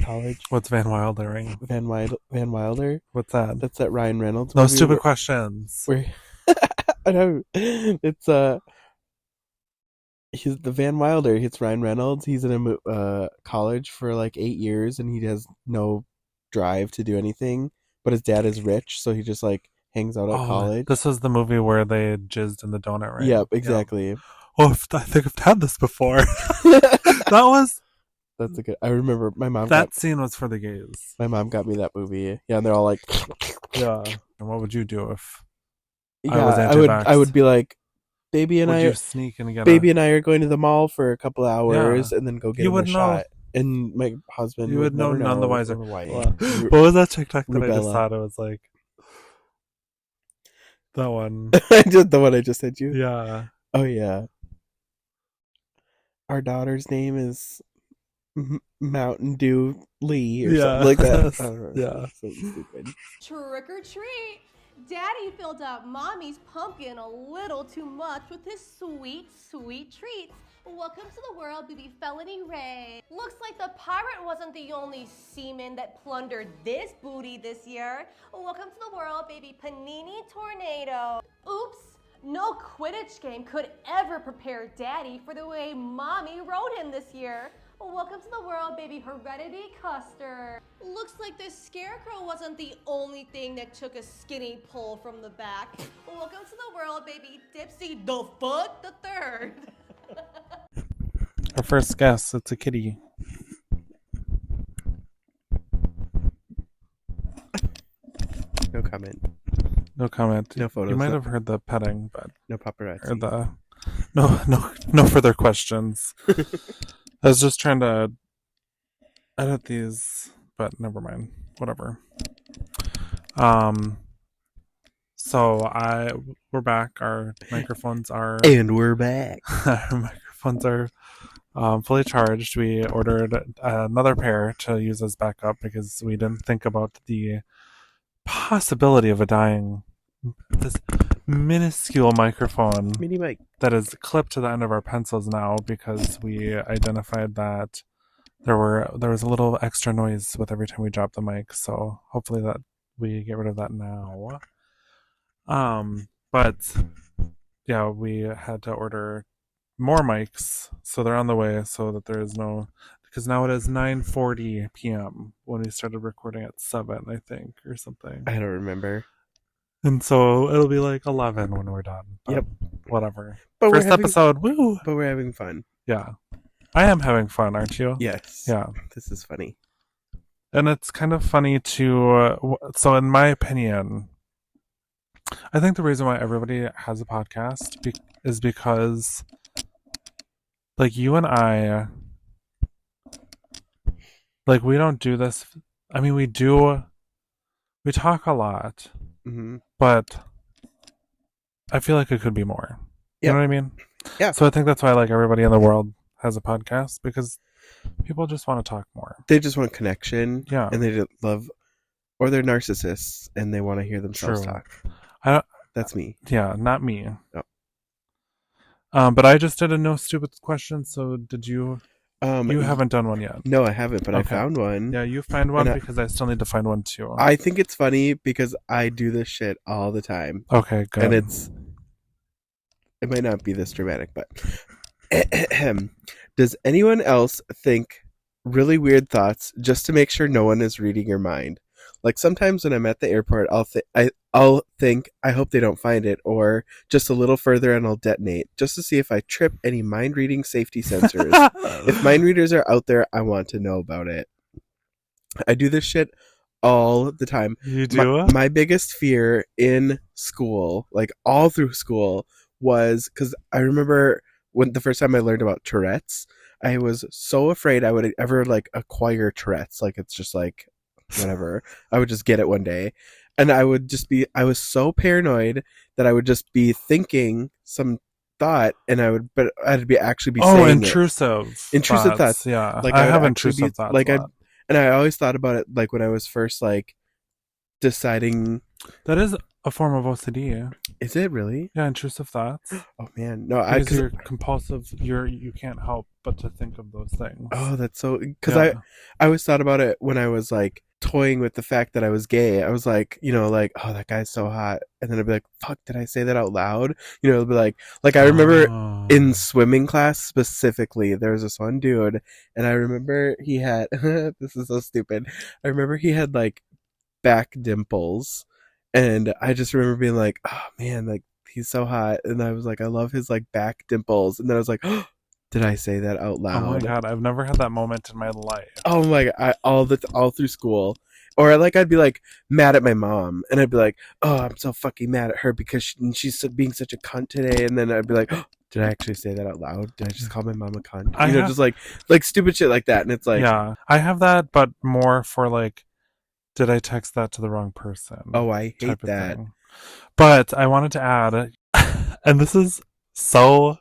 college. What's Van Wildering? Van Wilder. What's that? That's that Ryan Reynolds No movie stupid questions. Where I know it's he's the Van Wilder. It's Ryan Reynolds. He's in a college for like 8 years, and he has no drive to do anything. But his dad is rich, so he just like hangs out at college. This was the movie where they jizzed in the donut, right? Yep, exactly. Yep. Oh, I think I've had this before. That's a good. I remember my mom. That scene was for the gays. My mom got me that movie. Yeah, and they're all like, yeah. And what would you do if I was anti-vax? I would be like, Baby and would I you sneak and get Baby and I are going to the mall for a couple hours Yeah. and then go get You him would a know. shot. And my husband You would know never none the wiser. why. What was that TikTok that I just Rubella. thought it was like that one? The one I just sent you? Yeah. Oh, yeah. Our daughter's name is Mountain Dew Lee or something like that. I don't know. Yeah. So stupid. Trick or treat! Daddy filled up Mommy's pumpkin a little too much with his sweet, sweet treats. Welcome to the world, baby Felony Ray. Looks like the pirate wasn't the only seaman that plundered this booty this year. Welcome to the world, baby Panini Tornado. Oops, no Quidditch game could ever prepare Daddy for the way Mommy rode him this year. Welcome to the world, baby Heredity Custer. Looks like the scarecrow wasn't the only thing that took a skinny pull from the back. Welcome to the world, baby Dipsy the Fuck the Third. Our first guess, it's a kitty. No comment. No comment. No photos. You might have heard the petting, but No paparazzi. or the no further questions. I was just trying to edit these, but never mind. Whatever. So we're back. Our microphones are And we're back. our microphones are fully charged. We ordered another pair to use as backup because we didn't think about the possibility of this minuscule microphone Mini mic. that is clipped to the end of our pencils now because we identified that there was a little extra noise with every time we drop the mic. So hopefully that we get rid of that now. But yeah, we had to order more mics, so they're on the way. So that there is no, because now it is 9:40 p.m. when we started recording at 7, I think, or something. I don't remember. And so it'll be like 11 when we're done. But Yep. Whatever. But First episode, woo! But we're having fun. Yeah. I am having fun, aren't you? Yes. Yeah. This is funny. And it's kind of funny to, so in my opinion, I think the reason why everybody has a podcast is because, like, you and I, like, we don't do this. I mean, we talk a lot, Mm-hmm. but I feel like it could be more. You Yep. know what I mean? Yeah. So I think that's why, like, everybody in the world has a podcast, because people just want to talk more. They just want connection. Yeah. And they just love, or they're narcissists and they want to hear themselves True. talk. That's me. Yeah, not me. No. But I just did a no stupid question, so did you? You y- haven't done one yet. No, I haven't, but I Okay. found one. Yeah, you find one And because I still need to find one too. I think it's funny because I do this shit all the time. Okay, good. And it might not be this dramatic, but does anyone else think really weird thoughts just to make sure no one is reading your mind? Like sometimes when I'm at the airport, I'll think I hope they don't find it, or just a little further and I'll detonate just to see if I trip any mind reading safety sensors. If mind readers are out there, I want to know about it. I do this shit all the time. You do? My biggest fear in school, like all through school, was because I remember when the first time I learned about Tourette's, I was so afraid I would ever like acquire Tourette's. Like it's just like whatever. I would just get it one day. And I was so paranoid that I would just be thinking some thought and I'd be saying intrusive. Intrusive thoughts. Yeah. Like I would have actually intrusive thoughts. like a lot. and I always thought about it like when I was first like deciding. That is a form of OCD. Is it really? Yeah, intrusive thoughts. Oh man, no, Because you're compulsive. You can't help but to think of those things. Oh, that's so. Because Yeah. I always thought about it when I was like toying with the fact that I was gay. I was like, like, oh, that guy's so hot, and then I'd be like, fuck, did I say that out loud? It'd be like I remember in swimming class specifically, there was this one dude, and I remember he had. This is so stupid. I remember he had like back dimples, and I just remember being like, oh man, like he's so hot, and I was like, I love his like back dimples, and then I was like, oh, did I say that out loud? Oh my god, I've never had that moment in my life. Oh my god, all through school, Or like I'd be like mad at my mom, and I'd be like, "Oh, I'm so fucking mad at her because she's being such a cunt today." And then I'd be like, oh, "Did I actually say that out loud? Did I just call my mom a cunt?" Just like stupid shit like that. And it's like, yeah, I have that, but more for like, did I text that to the wrong person? oh, I hate type of that. thing. But I wanted to add, and this is so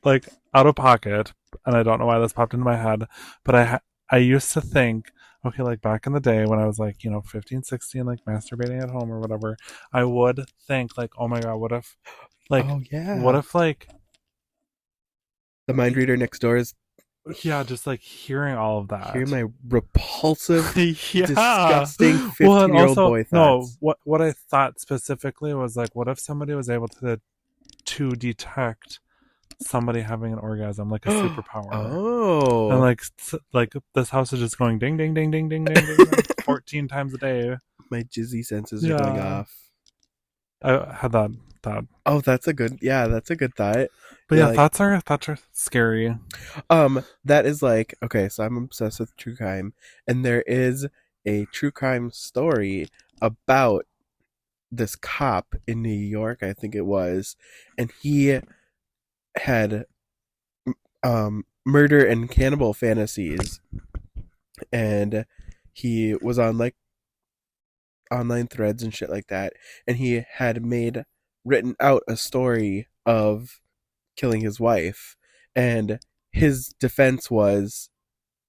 like out of pocket, and I don't know why this popped into my head, but I used to think, okay, like back in the day when I was like, 15, 16, like masturbating at home or whatever, I would think like, oh my God, what if, like, Oh yeah, what if like the mind reader next door is yeah, just like hearing all of that. hearing my repulsive, yeah. disgusting Well, and 15-year-old also, boy no, thoughts. what I thought specifically was like, what if somebody was able to detect somebody having an orgasm, like a superpower? Oh, And like this house is just going ding ding ding ding ding ding ding 14 times a day. my jizzy senses are going Yeah. off. I had that thought. Oh, that's a good thought. But Yeah, yeah, like, thoughts are scary. that is like, okay, so I'm obsessed with true crime, and there is a true crime story about this cop in New York, I think it was, and he had murder and cannibal fantasies, and he was on like online threads and shit like that, and he had written out a story of killing his wife, and his defense was,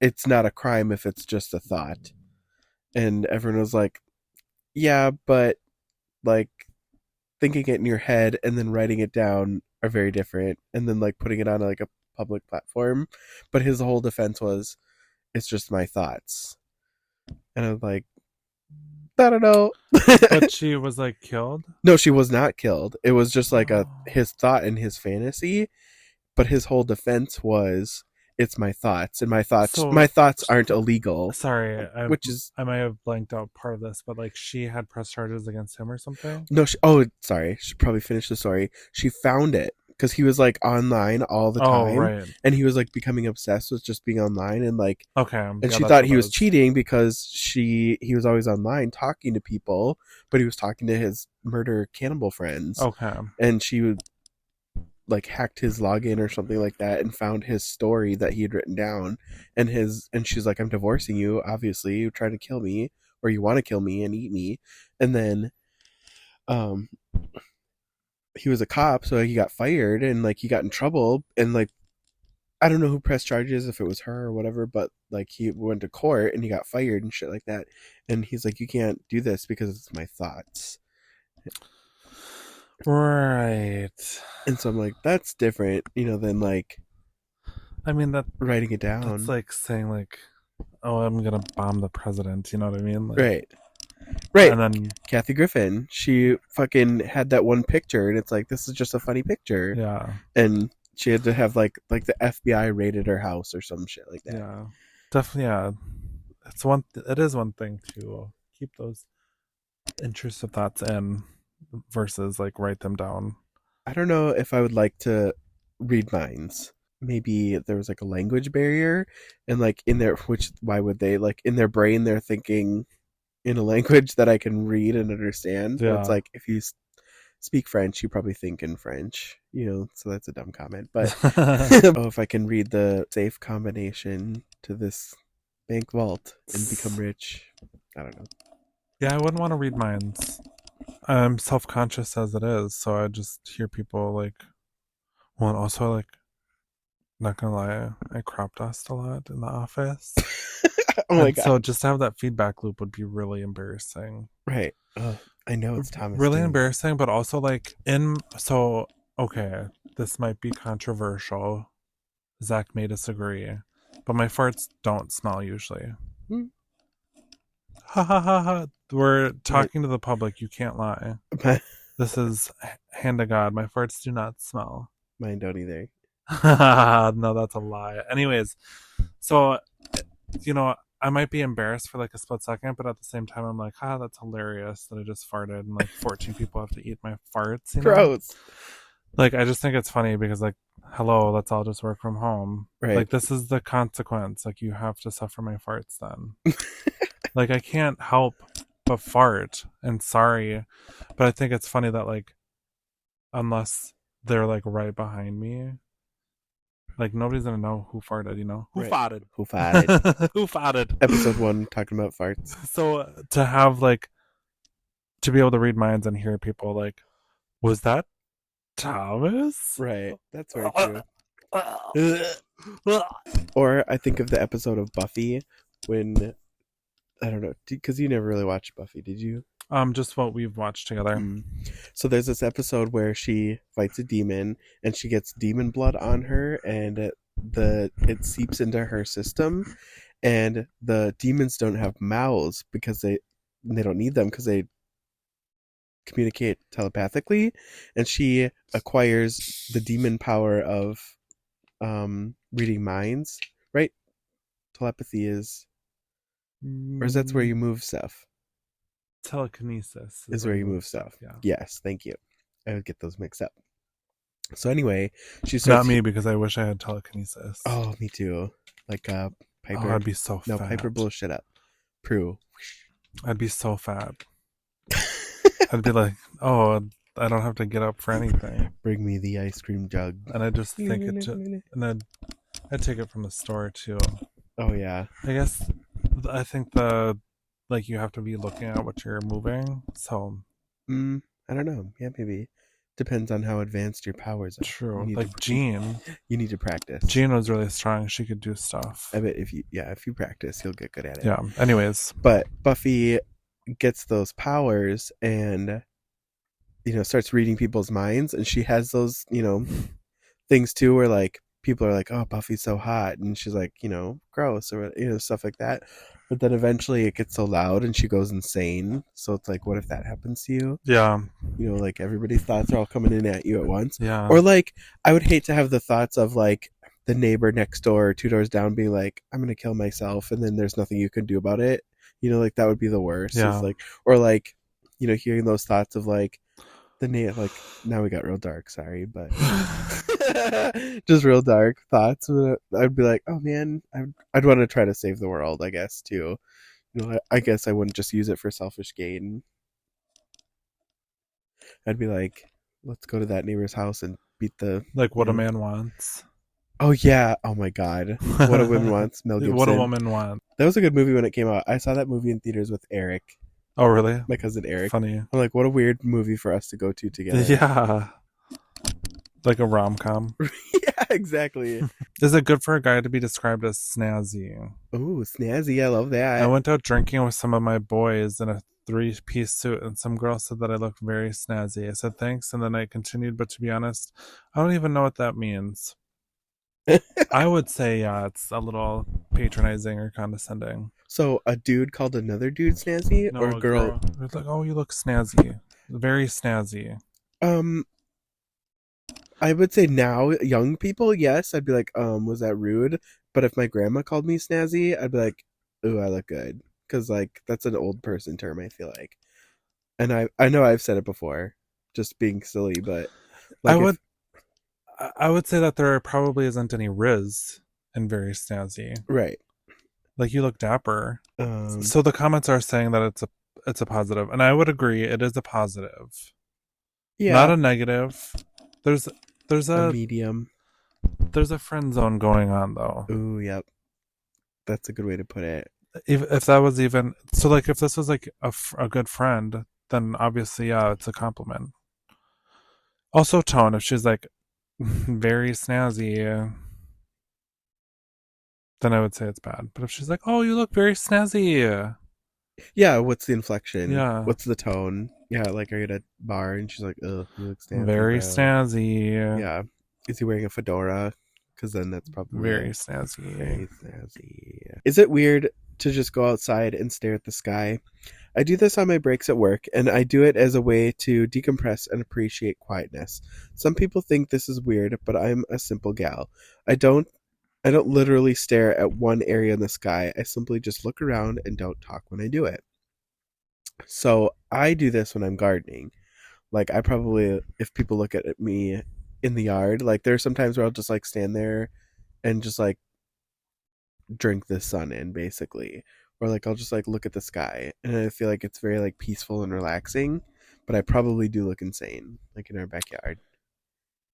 it's not a crime if it's just a thought. And everyone was like, yeah, but like thinking it in your head and then writing it down are very different, and then like putting it on like a public platform. But his whole defense was, it's just my thoughts. And I was like, I don't know. But she was like killed? No, she was not killed. It was just like his thought and his fantasy. But his whole defense was, it's my thoughts, and my thoughts aren't illegal. Sorry, I might have blanked out part of this, but like she had pressed charges against him or something. No, sorry. Should probably finish the story. She found it because he was like online all the time, right. and he was like becoming obsessed with just being online, and like, okay, and she thought he was cheating because he was always online talking to people, but he was talking to his murder cannibal friends. Okay, and she would like hacked his login or something like that and found his story that he had written down, and she's like, I'm divorcing you, obviously you're trying to kill me, or you want to kill me and eat me. And then he was a cop, so he got fired, and like he got in trouble, and like I don't know who pressed charges, if it was her or whatever, but like he went to court and he got fired and shit like that, and he's like, you can't do this because it's my thoughts. Right. And so I'm like, that's different, than like, I mean, that writing it down. That's like saying like, oh, I'm gonna bomb the president. You know what I mean? Like, right. And then Kathy Griffin, she fucking had that one picture, and it's like, this is just a funny picture. Yeah. And she had to have like the FBI raided her house or some shit like that. Yeah. Definitely. Yeah. It is one thing to keep those intrusive thoughts in versus like write them down. I don't know if I would like to read minds. Maybe there was like a language barrier, and like why would they, like in their brain they're thinking in a language that I can read and understand. Yeah. It's like, if you speak French, you probably think in French, so that's a dumb comment. But if I can read the safe combination to this bank vault and become rich, I don't know. Yeah, I wouldn't want to read minds. I'm self-conscious as it is, so I just hear people like, well, and also like, not gonna lie, I crop dust a lot in the office. Oh my God. So just to have that feedback loop would be really embarrassing. Right. I know it's Thomas. Really embarrassing, but also like okay, this might be controversial. Zach may disagree, but my farts don't smell usually. Ha ha ha ha. We're talking to the public. You can't lie. This is hand to God. My farts do not smell. Mine don't either. No, that's a lie. Anyways, so, I might be embarrassed for like a split second, but at the same time, I'm like, that's hilarious that I just farted and like 14 people have to eat my farts. Gross. Like, I just think it's funny because like, hello, let's all just work from home. Right. Like, this is the consequence. Like, you have to suffer my farts then. Like, I can't help but fart. And sorry, but I think it's funny that, like, unless they're, like, right behind me, like, nobody's gonna know who farted, you know? Who Right. farted? Who farted? Who farted? Episode 1 talking about farts. So to have, like, to be able to read minds and hear people, like, was that Thomas? Right. That's very true. Or I think of the episode of Buffy when, I don't know, because you never really watched Buffy, did you? Just what we've watched together. So there's this episode where she fights a demon and she gets demon blood on her, and it seeps into her system, and the demons don't have mouths because they don't need them because they communicate telepathically, and she acquires the demon power of reading minds, right? Telepathy is, or is that where you move stuff? Telekinesis Is where you move stuff. Yeah. Yes, thank you. I would get those mixed up. So anyway, she Not starts. me, because I wish I had telekinesis. Oh, me too. Like Piper. Oh, I'd be so fat. No, Piper bullshit up. Prue. I'd be so fat. I'd be like, oh, I don't have to get up for anything. Bring me the ice cream jug. And I just think and I'd take it from the store too. Oh yeah. I think like, you have to be looking at what you're moving. So I don't know. Yeah, maybe. Depends on how advanced your powers are. True. Like Jean. You need to practice. Jean was really strong. She could do stuff. I bet if you practice, you'll get good at it. Yeah. Anyways. But Buffy gets those powers and, starts reading people's minds, and she has those, things too where, like, people are like, oh, Buffy's so hot, and she's like, gross, or, stuff like that. But then eventually it gets so loud and she goes insane. So it's like, what if that happens to you? Yeah. Like, everybody's thoughts are all coming in at you at once. Yeah. Or, like, I would hate to have the thoughts of, like, the neighbor next door or 2 doors down being like, I'm going to kill myself, and then there's nothing you can do about it. Like, that would be the worst. Yeah. Like, or, like, hearing those thoughts of, like, like, now we got real dark, sorry, but just real dark thoughts. I'd be like, oh man, I'd want to try to save the world, I guess, too. I guess I wouldn't just use it for selfish gain. I'd be like, let's go to that neighbor's house and beat the... Like, What a Man Wants. Oh yeah, oh my god. What a Woman Wants, Mel Gibson. What a Woman Wants. That was a good movie when it came out. I saw that movie in theaters with Eric. Oh, really? My cousin Eric. Funny. I'm like, what a weird movie for us to go to together. Yeah. Like a rom-com. Yeah, exactly. Is it good for a guy to be described as snazzy? Oh, snazzy. I love that. I went out drinking with some of my boys in a 3-piece suit, and some girl said that I looked very snazzy. I said thanks, and then I continued, but to be honest, I don't even know what that means. I would say, yeah, it's a little patronizing or condescending. So a dude called another dude snazzy, No, or a girl? It's like, oh, you look snazzy. Very snazzy. I would say now, young people, yes. I'd be like, was that rude? But if my grandma called me snazzy, I'd be like, ooh, I look good. Because, like, that's an old person term, I feel like. And I know I've said it before, just being silly, but... Like, I would say that there probably isn't any riz in very snazzy. Right. Like, you look dapper. So the comments are saying that it's a positive, and I would agree it is a positive. Yeah. Not a negative. There's a medium. There's a friend zone going on, though. Ooh, yep. That's a good way to put it. If that was even so, like, if this was like a good friend, then obviously, yeah, it's a compliment. Also, tone. If she's like very snazzy, then I would say it's bad. But if she's like, oh, you look very snazzy. Yeah, what's the inflection? Yeah. What's the tone? Yeah, like, are you at a bar and she's like, ugh, you look snazzy. Very bro. snazzy. Yeah. Is he wearing a fedora? Because then that's probably... Very snazzy. Very snazzy. Is it weird to just go outside and stare at the sky? I do this on my breaks at work, and I do it as a way to decompress and appreciate quietness. Some people think this is weird, but I'm a simple gal. I don't literally stare at one area in the sky. I simply just look around and don't talk when I do it. So I do this when I'm gardening. Like, I probably, if people look at me in the yard, like, there's some times where I'll just, like, stand there and just, like, drink the sun in, basically. or like I'll just like look at the sky, and I feel like it's very like peaceful and relaxing. But I probably do look insane, like in our backyard.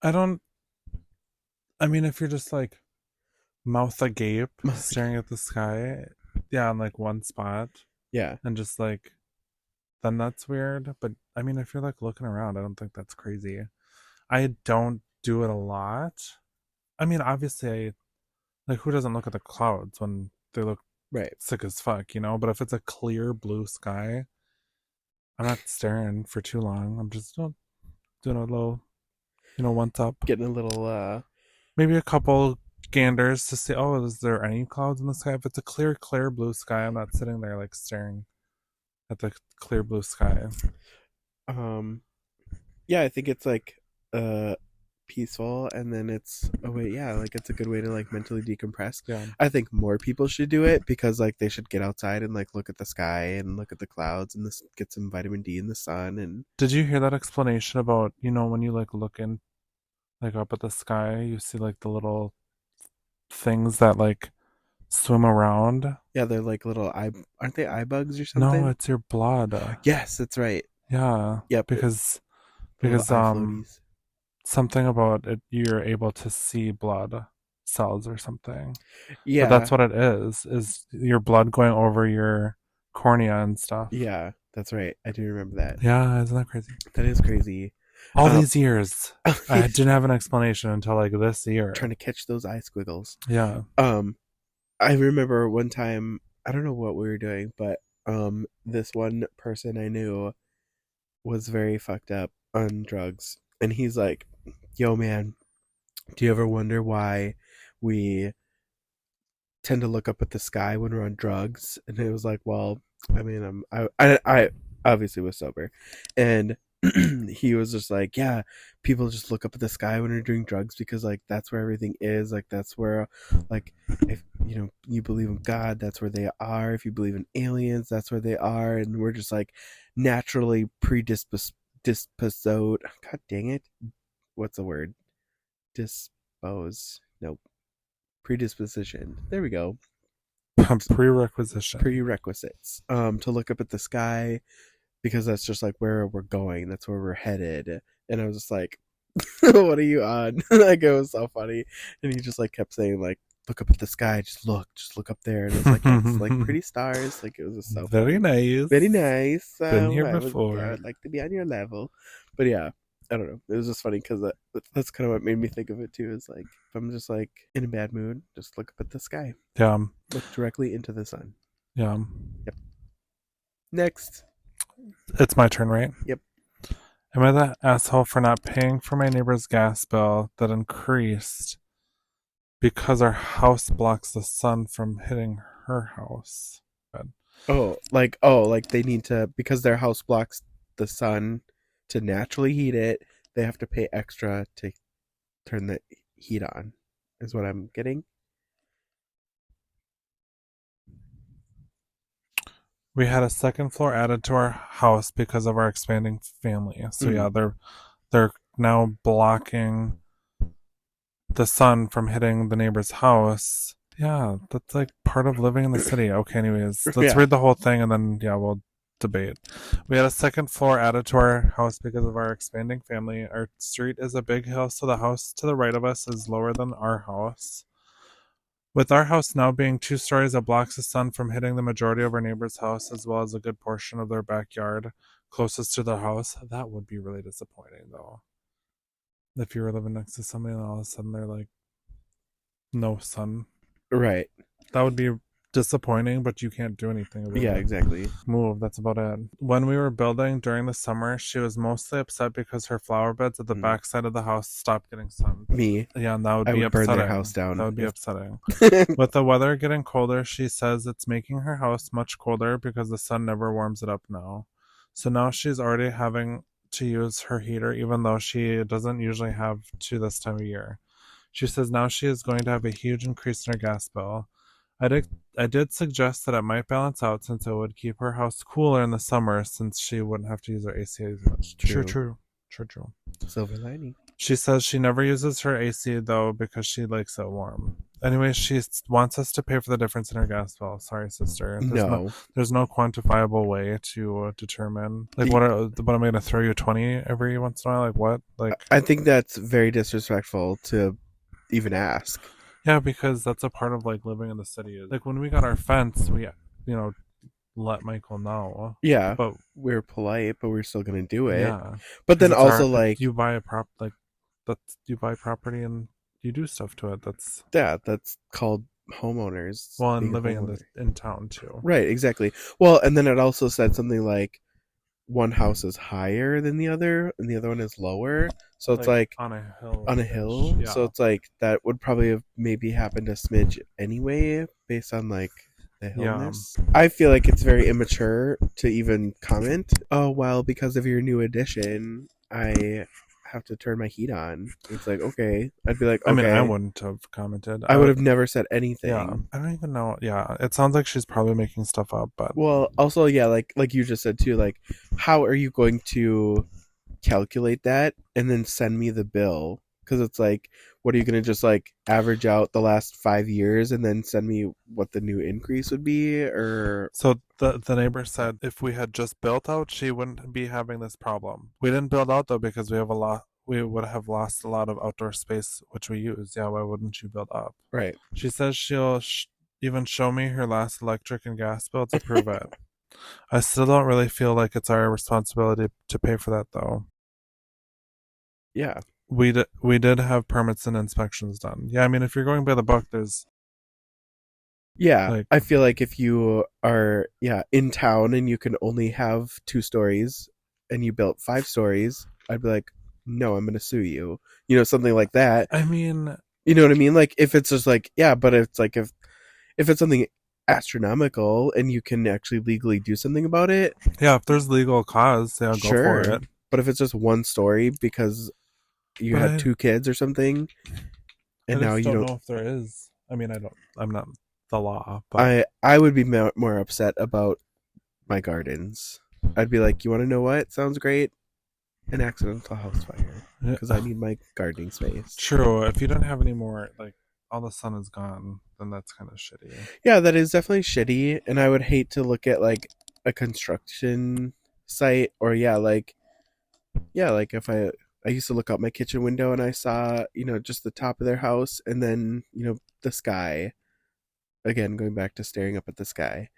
I don't. I mean, if you're just like mouth agape, staring at the sky, yeah, on like one spot, Yeah, and just like, then that's weird. But I mean, if you're like looking around, I don't think that's crazy. I don't do it a lot. I mean, obviously, like who doesn't look at the clouds when they look right. sick as fuck, you know? But if it's a clear blue sky, I'm not staring for too long. I'm just doing a little, once up. Getting a little Maybe a couple ganders to see, oh, is there any clouds in the sky? If it's a clear blue sky, I'm not sitting there like staring at the clear blue sky. Yeah, I think it's like peaceful, and then it's like it's a good way to like mentally decompress. Yeah. I think more people should do it because like they should get outside and like look at the sky and look at the clouds and this get some vitamin D in the sun. And Did you hear that explanation about, when you like look in like up at the sky, you see like the little things that like swim around? yeah, they're like little aren't they eye bugs or something? No, it's your blood. Yes, that's right. Yeah. Yep. Because Little eye floaties. something about it, you're able to see blood cells or something. Yeah, But that's what it is your blood going over your cornea and stuff. yeah, that's right. I do remember that. Yeah, isn't that crazy? That is crazy. All these years, I didn't have an explanation until like this year. Trying to catch those eye squiggles. Yeah. I remember one time, I don't know what we were doing, but this one person I knew was very fucked up on drugs, and he's like, yo man, do you ever wonder why we tend to look up at the sky when we're on drugs? And it was like, well, I mean, I obviously was sober, and he was just like, yeah, people just look up at the sky when they're doing drugs because like that's where everything is, like that's where, like, if you believe in God, that's where they are. If you believe in aliens, that's where they are. And we're just like naturally predisposed. God dang it, what's the word? Dispose? Nope. Predisposition. There we go. Prerequisites. To look up at the sky because that's just like where we're going. That's where we're headed. And I was just like, what are you on? Like, it was so funny. And he just like kept saying like, look up at the sky, just look up there. And it was like, it's like pretty stars. Like, it was just so very funny. nice. Very nice. Been here before. I would like to be on your level. But yeah, I don't know. It was just funny because that's kind of what made me think of it too. Is like, if I'm just like in a bad mood, just look up at the sky. Yeah. Look directly into the sun. Yeah. Yep. Next. It's my turn, right? Yep. Am I that asshole for not paying for my neighbor's gas bill that increased because our house blocks the sun from hitting her house? Like they need to, because their house blocks the sun to naturally heat it, they have to pay extra to turn the heat on, is what I'm getting. We had a second floor added to our house because of our expanding family. So yeah, they're now blocking the sun from hitting the neighbor's house. Yeah, that's like part of living in the city. Okay, anyways, let's read the whole thing and then we'll debate. We had a second floor added to our house because of our expanding family. Our street is a big hill, so the house to the right of us is lower than our house. With our house now being 2 stories, it blocks the sun from hitting the majority of our neighbor's house as well as a good portion of their backyard closest to their house. That would be really disappointing, though. If you were living next to somebody and all of a sudden they're like, no sun. Right. That would be disappointing, but you can't do anything about it. Yeah, exactly. Move, that's about it. When we were building during the summer, she was mostly upset because her flower beds at the back side of the house stopped getting sun. Me. Yeah, and that would be upsetting. Burn their house down. That would be upsetting. With the weather getting colder, she says it's making her house much colder because the sun never warms it up now. So now she's already having to use her heater, even though she doesn't usually have to this time of year. She says now she is going to have a huge increase in her gas bill. I did suggest that it might balance out since it would keep her house cooler in the summer since she wouldn't have to use her AC as much. True. Silver lining. She says she never uses her AC though because she likes it warm. Anyway, she wants us to pay for the difference in her gas bill. Sorry, sister. No. There's no quantifiable way to determine. Like, what am I going to throw you 20 every once in a while? Like, what? Like, I think that's very disrespectful to even ask. yeah, because that's a part of like living in the city. Like when we got our fence, we, let Michael know. Yeah, But we're polite, but we're still gonna do it. yeah, But then 'cause it's also our, like you buy you buy property and you do stuff to it. That's that's called homeowners. well, and being a living homeowner. in town too. Right, exactly. Well, and then it also said something like one house is higher than the other and the other one is lower. So it's like on a hill. on a hill. Yeah. So it's like that would probably have maybe happened a smidge anyway, based on like the hillness. I feel like it's very immature to even comment. Oh well, because of your new addition, I have to turn my heat on. It's like okay, I'd be like, okay. I mean, I wouldn't have commented. I would have never said anything. Yeah, I don't even know. Yeah, it sounds like she's probably making stuff up, but Well, also, yeah, like you just said too, like how are you going to calculate that and then send me the bill? Because it's like, what are you going to just like average out the last 5 years and then send me what the new increase would be? Or so the neighbor said if we had just built out, she wouldn't be having this problem. We didn't build out though because we have a lot. We would have lost a lot of outdoor space which we use. Yeah, why wouldn't you build up? right? She says she'll even show me her last electric and gas bill to prove it. I still don't really feel like it's our responsibility to pay for that though. Yeah, We did have permits and inspections done. Yeah, I mean if you're going by the book, there's yeah. like, I feel like if you are in town and you can only have 2 stories and you built 5 stories, I'd be like, no, I'm going to sue you. You know, something like that. I mean, You know what I mean? Like if it's just like but it's like if it's something astronomical and you can actually legally do something about it, yeah, if there's legal cause, yeah, sure. go for it. But if it's just one story because you But had 2 kids or something, and I now just you don't don't, know if there is. I mean, I'm not the law, but I would be more upset about my gardens. I'd be like, you want to know what? Sounds great. An accidental house fire because I need my gardening space. True. If you don't have any more, like all the sun is gone, then that's kind of shitty. Yeah, that is definitely shitty, and I would hate to look at like a construction site or like if I used to look out my kitchen window and I saw just the top of their house and then the sky. Again, going back to staring up at the sky,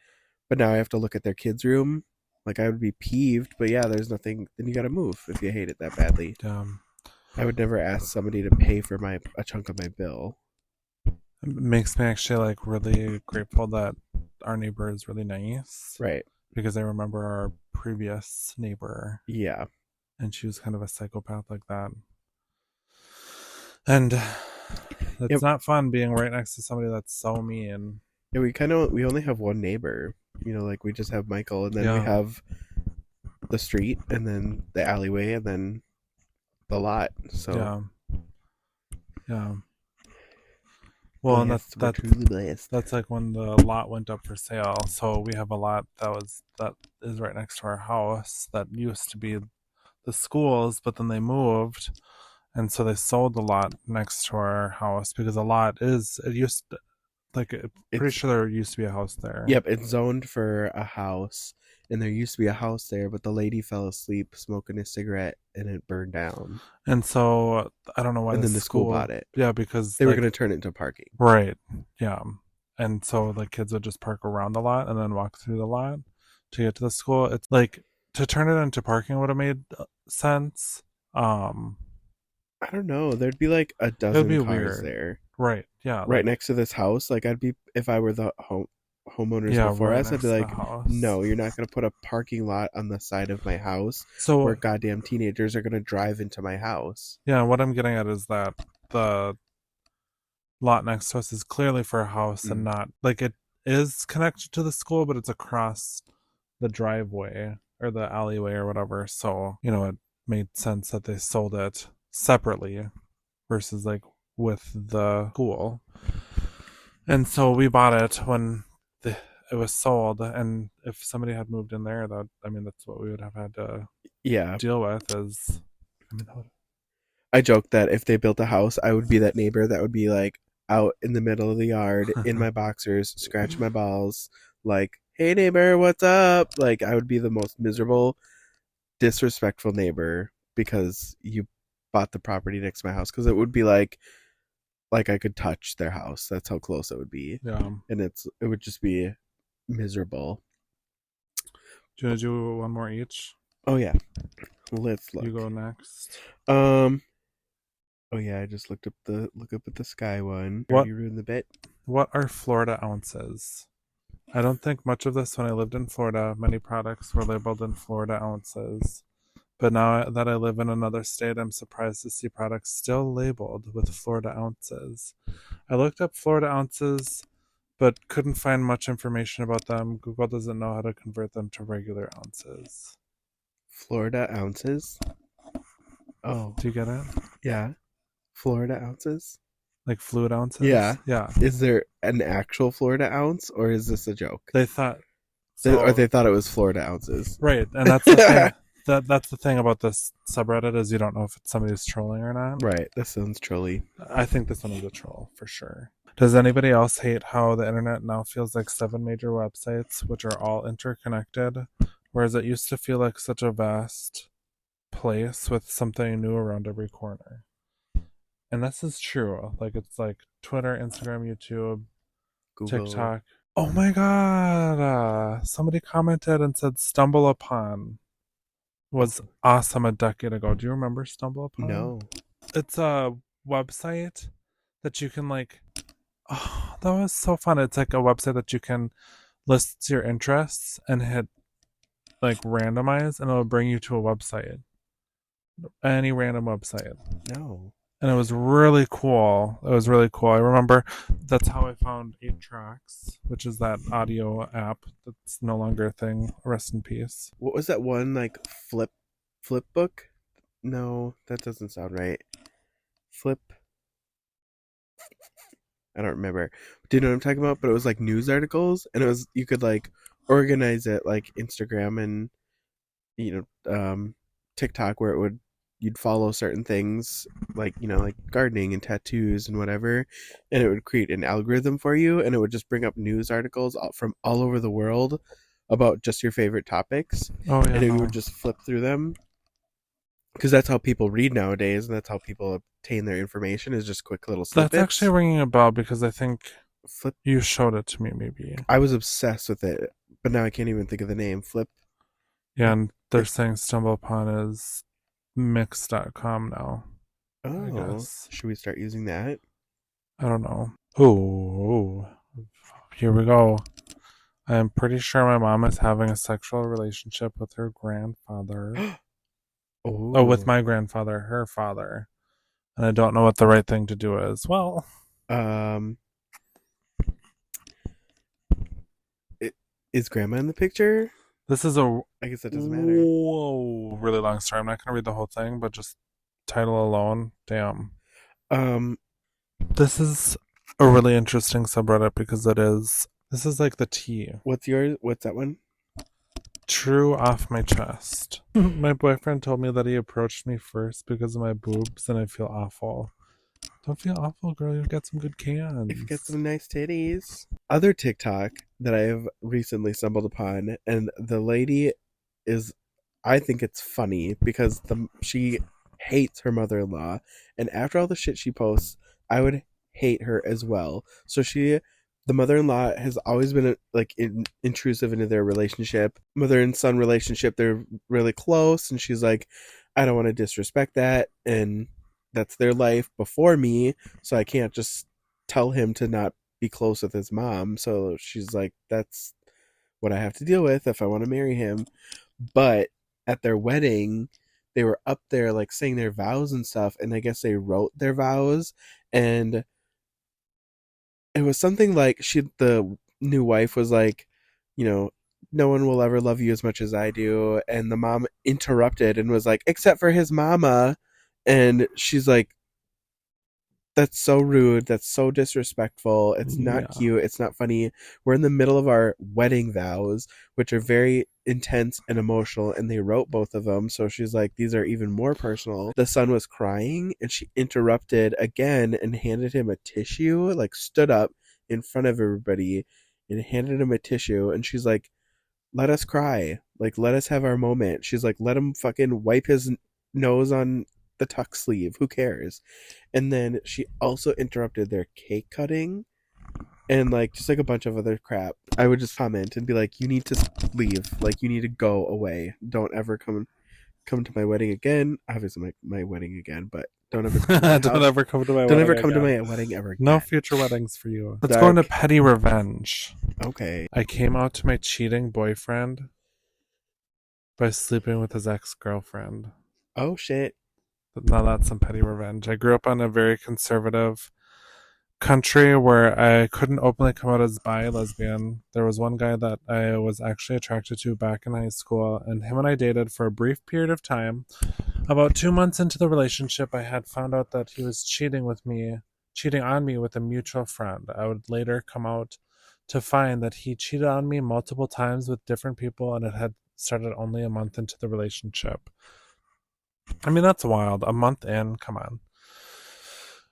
but now I have to look at their kids' room. Like I would be peeved, but yeah, there's nothing. Then you got to move if you hate it that badly. I would never ask somebody to pay for a chunk of my bill. It makes me actually like really grateful that our neighbor is really nice, Right? Because I remember our previous neighbor. Yeah, and she was kind of a psychopath like that. And it's not fun being right next to somebody that's so mean. Yeah, we only have one neighbor. Like we just have Michael, and then we have the street, and then the alleyway, and then the lot. So yeah. Well, and that's like when the lot went up for sale. So we have a lot that is right next to our house that used to be the schools, but then they moved, and so they sold the lot next to our house because pretty sure there used to be a house there. Yep, it's zoned for a house, and there used to be a house there, but the lady fell asleep smoking a cigarette, and it burned down. And so I don't know why. And then the school bought it. Yeah, because they were going to turn it into parking. Right. Yeah. And so the kids would just park around the lot and then walk through the lot to get to the school. It's like to turn it into parking would have made sense. I don't know. There'd be like a dozen cars weird. there. Right. Yeah. Right next to this house. Like I'd be, if I were the homeowners before us, I'd be like, no, you're not going to put a parking lot on the side of my house where goddamn teenagers are going to drive into my house. Yeah. What I'm getting at is that the lot next to us is clearly for a house and not like it is connected to the school, but it's across the driveway or the alleyway or whatever. So, it made sense that they sold it separately versus like with the school. And so we bought it when it was sold, and if somebody had moved in there, that's what we would have had to deal with. I joke that if they built a house, I would be that neighbor that would be like, out in the middle of the yard in my boxers, scratch my balls, like, hey neighbor, what's up? Like, I would be the most miserable, disrespectful neighbor because you bought the property next to my house, because it would be like I could touch their house. That's how close it would be. Yeah. And it would just be miserable. Do you want to do one more each? Oh yeah. Let's look. You go next. Oh yeah, I just look up at the sky one. What? You ruined the bit. What are Florida ounces? I don't think much of this when I lived in Florida. Many products were labeled in Florida ounces. But now that I live in another state, I'm surprised to see products still labeled with Florida ounces. I looked up Florida ounces, but couldn't find much information about them. Google doesn't know how to convert them to regular ounces. Florida ounces? Oh. Do you get it? Yeah. Florida ounces? Like fluid ounces? Yeah. Yeah. Is there an actual Florida ounce, or is this a joke? They thought... Or they thought it was Florida ounces. Right, and that's the thing. That's the thing about this subreddit, is you don't know if it's somebody's trolling or not. Right, this sounds trolly. I think this one is a troll, for sure. Does anybody else hate how the internet now feels like 7 major websites, which are all interconnected, whereas it used to feel like such a vast place with something new around every corner? And this is true. Like, it's like Twitter, Instagram, YouTube, Google. TikTok. Oh my god! Somebody commented and said Stumble Upon was awesome a decade ago. Do you remember Stumble Upon? No. It's a website that you can like... Oh, that was so fun. It's like a website that you can list your interests and hit like randomize, and it'll bring you to a website. Any random website. No. And it was really cool. It was really cool. I remember that's how I found 8 Tracks, which is that audio app that's no longer a thing. Rest in peace. What was that one, like, flip book? No, that doesn't sound right. Flip. I don't remember. Do you know what I'm talking about? But it was like news articles, and it was, you could like organize it like Instagram and, you know, TikTok, where you'd follow certain things, like, you know, like gardening and tattoos and whatever, and it would create an algorithm for you, and it would just bring up news articles from all over the world about just your favorite topics. Oh yeah. And you would just flip through them, because that's how people read nowadays, and that's how people obtain their information, is just quick little snippets. That's actually ringing a bell, because I think Flip. you showed it to me, maybe. I was obsessed with it, but now I can't even think of the name. Flip. Yeah, and they're saying Stumble Upon is mix.com now. I Oh, guess. should we start using that? I don't know. Oh, here we go. I'm pretty sure my mom is having a sexual relationship with her grandfather. Oh, with my grandfather, her father. And I don't know what the right thing to do is. Well, is Grandma in the picture? this is a... I guess that doesn't matter. Whoa, really long story. I'm not going to read the whole thing, but just title alone. Damn. This is a really interesting subreddit, because this is like the tea. What's yours? What's that one? True off my chest. My boyfriend told me that he approached me first because of my boobs, and I feel awful. Don't feel awful, girl. You've got some good cans. You've got some nice titties. Other TikTok that I have recently stumbled upon, and the lady is, I think it's funny, because she hates her mother-in-law, and after all the shit she posts, I would hate her as well. So the mother-in-law has always been like intrusive into their relationship. Mother and son relationship, they're really close, and she's like, I don't want to disrespect that, and that's their life before me, so I can't just tell him to not be close with his mom. So she's like, that's what I have to deal with if I want to marry him. But at their wedding, they were up there like saying their vows and stuff, and I guess they wrote their vows, and it was something like the new wife was like, you know, no one will ever love you as much as I do, and the mom interrupted and was like, except for his mama. And she's like, That's so rude. That's so disrespectful. It's not Yeah. cute. It's not funny. We're in the middle of our wedding vows, which are very intense and emotional, and they wrote both of them. So she's like, these are even more personal. The son was crying, and she interrupted again and handed him a tissue, like stood up in front of everybody and handed him a tissue. And she's like, let us cry. Like, let us have our moment. She's like, let him fucking wipe his nose on the tuck sleeve. Who cares? And then she also interrupted their cake cutting and like just like a bunch of other crap. I would just comment and be like, you need to leave. Like, you need to go away. Don't ever come to my wedding again. Obviously my wedding again, but don't ever come to my Don't house. ever come to my Don't wedding ever come to again. my wedding ever again. No future weddings for you. Let's go into Dark. petty revenge. Okay. I came out to my cheating boyfriend by sleeping with his ex-girlfriend. Oh shit. Now that's some petty revenge. I grew up on a very conservative country where I couldn't openly come out as bi lesbian. There was one guy that I was actually attracted to back in high school, and him and I dated for a brief period of time. About 2 months into the relationship, I had found out that he was cheating on me with a mutual friend. I would later come out to find that he cheated on me multiple times with different people, and it had started only a month into the relationship. I mean, that's wild. A month in, come on.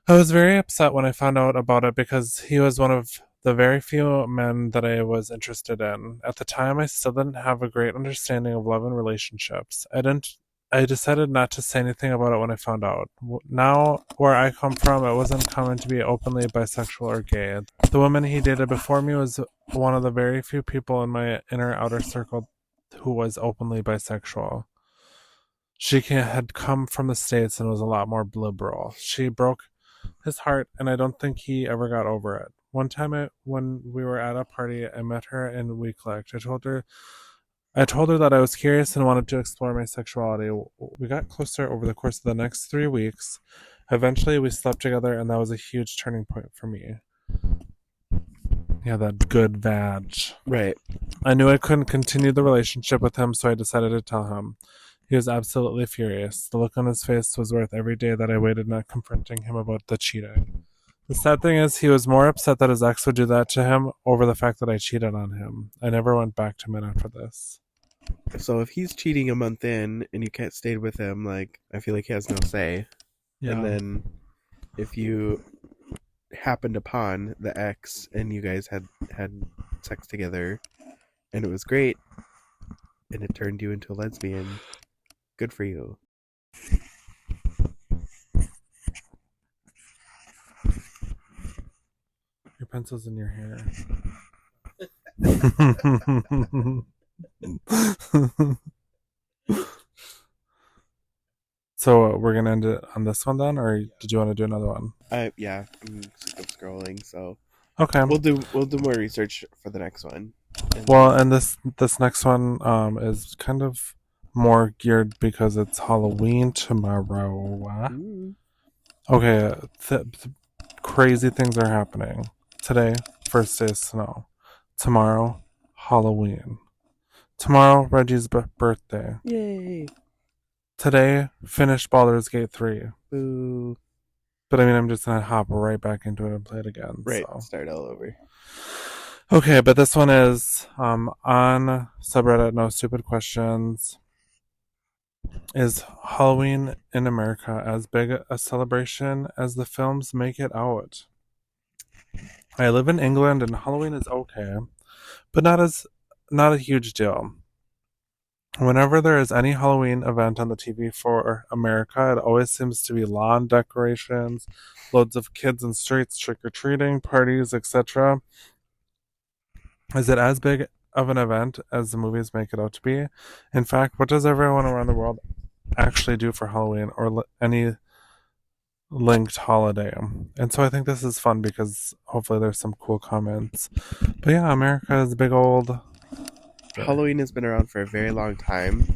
I was very upset when I found out about it because he was one of the very few men that I was interested in. At the time, I still didn't have a great understanding of love and relationships. I decided not to say anything about it when I found out. Now, where I come from, it wasn't common to be openly bisexual or gay. The woman he dated before me was one of the very few people in my inner outer circle who was openly bisexual. She had come from the States and was a lot more liberal. She broke his heart, and I don't think he ever got over it. One time, when we were at a party, I met her and we clicked. I told her that I was curious and wanted to explore my sexuality. We got closer over the course of the next 3 weeks. Eventually, we slept together, and that was a huge turning point for me. Yeah, that good vag. Right. I knew I couldn't continue the relationship with him, so I decided to tell him. He was absolutely furious. The look on his face was worth every day that I waited not confronting him about the cheating. The sad thing is, he was more upset that his ex would do that to him over the fact that I cheated on him. I never went back to him after this. So if he's cheating a month in and you can't stay with him, like, I feel like he has no say. Yeah. And then if you happened upon the ex and you guys had sex together and it was great and it turned you into a lesbian, good for you. Your pencil's in your hair. So we're gonna end it on this one then, or did you want to do another one? Yeah, I'm sick of scrolling, so Okay. we'll do more research for the next one. And this next one is kind of more geared because it's Halloween tomorrow. Ooh. Okay, crazy things are happening. Today, first day of snow. Tomorrow, Halloween. Tomorrow, Reggie's birthday. Yay! Today, finished Baldur's Gate 3. Boo. But I mean, I'm just gonna hop right back into it and play it again. Right, So. start all over. Okay, but this one is on subreddit No Stupid Questions. Is Halloween in America as big a celebration as the films make it out? I live in England and Halloween is okay, but not a huge deal. Whenever there is any Halloween event on the TV for America, it always seems to be lawn decorations, loads of kids in streets trick-or-treating, parties, etc. Is it as big of an event as the movies make it out to be? In fact, what does everyone around the world actually do for Halloween or any linked holiday? And so I think this is fun because hopefully there's some cool comments. But yeah, America is a big old... Halloween has been around for a very long time.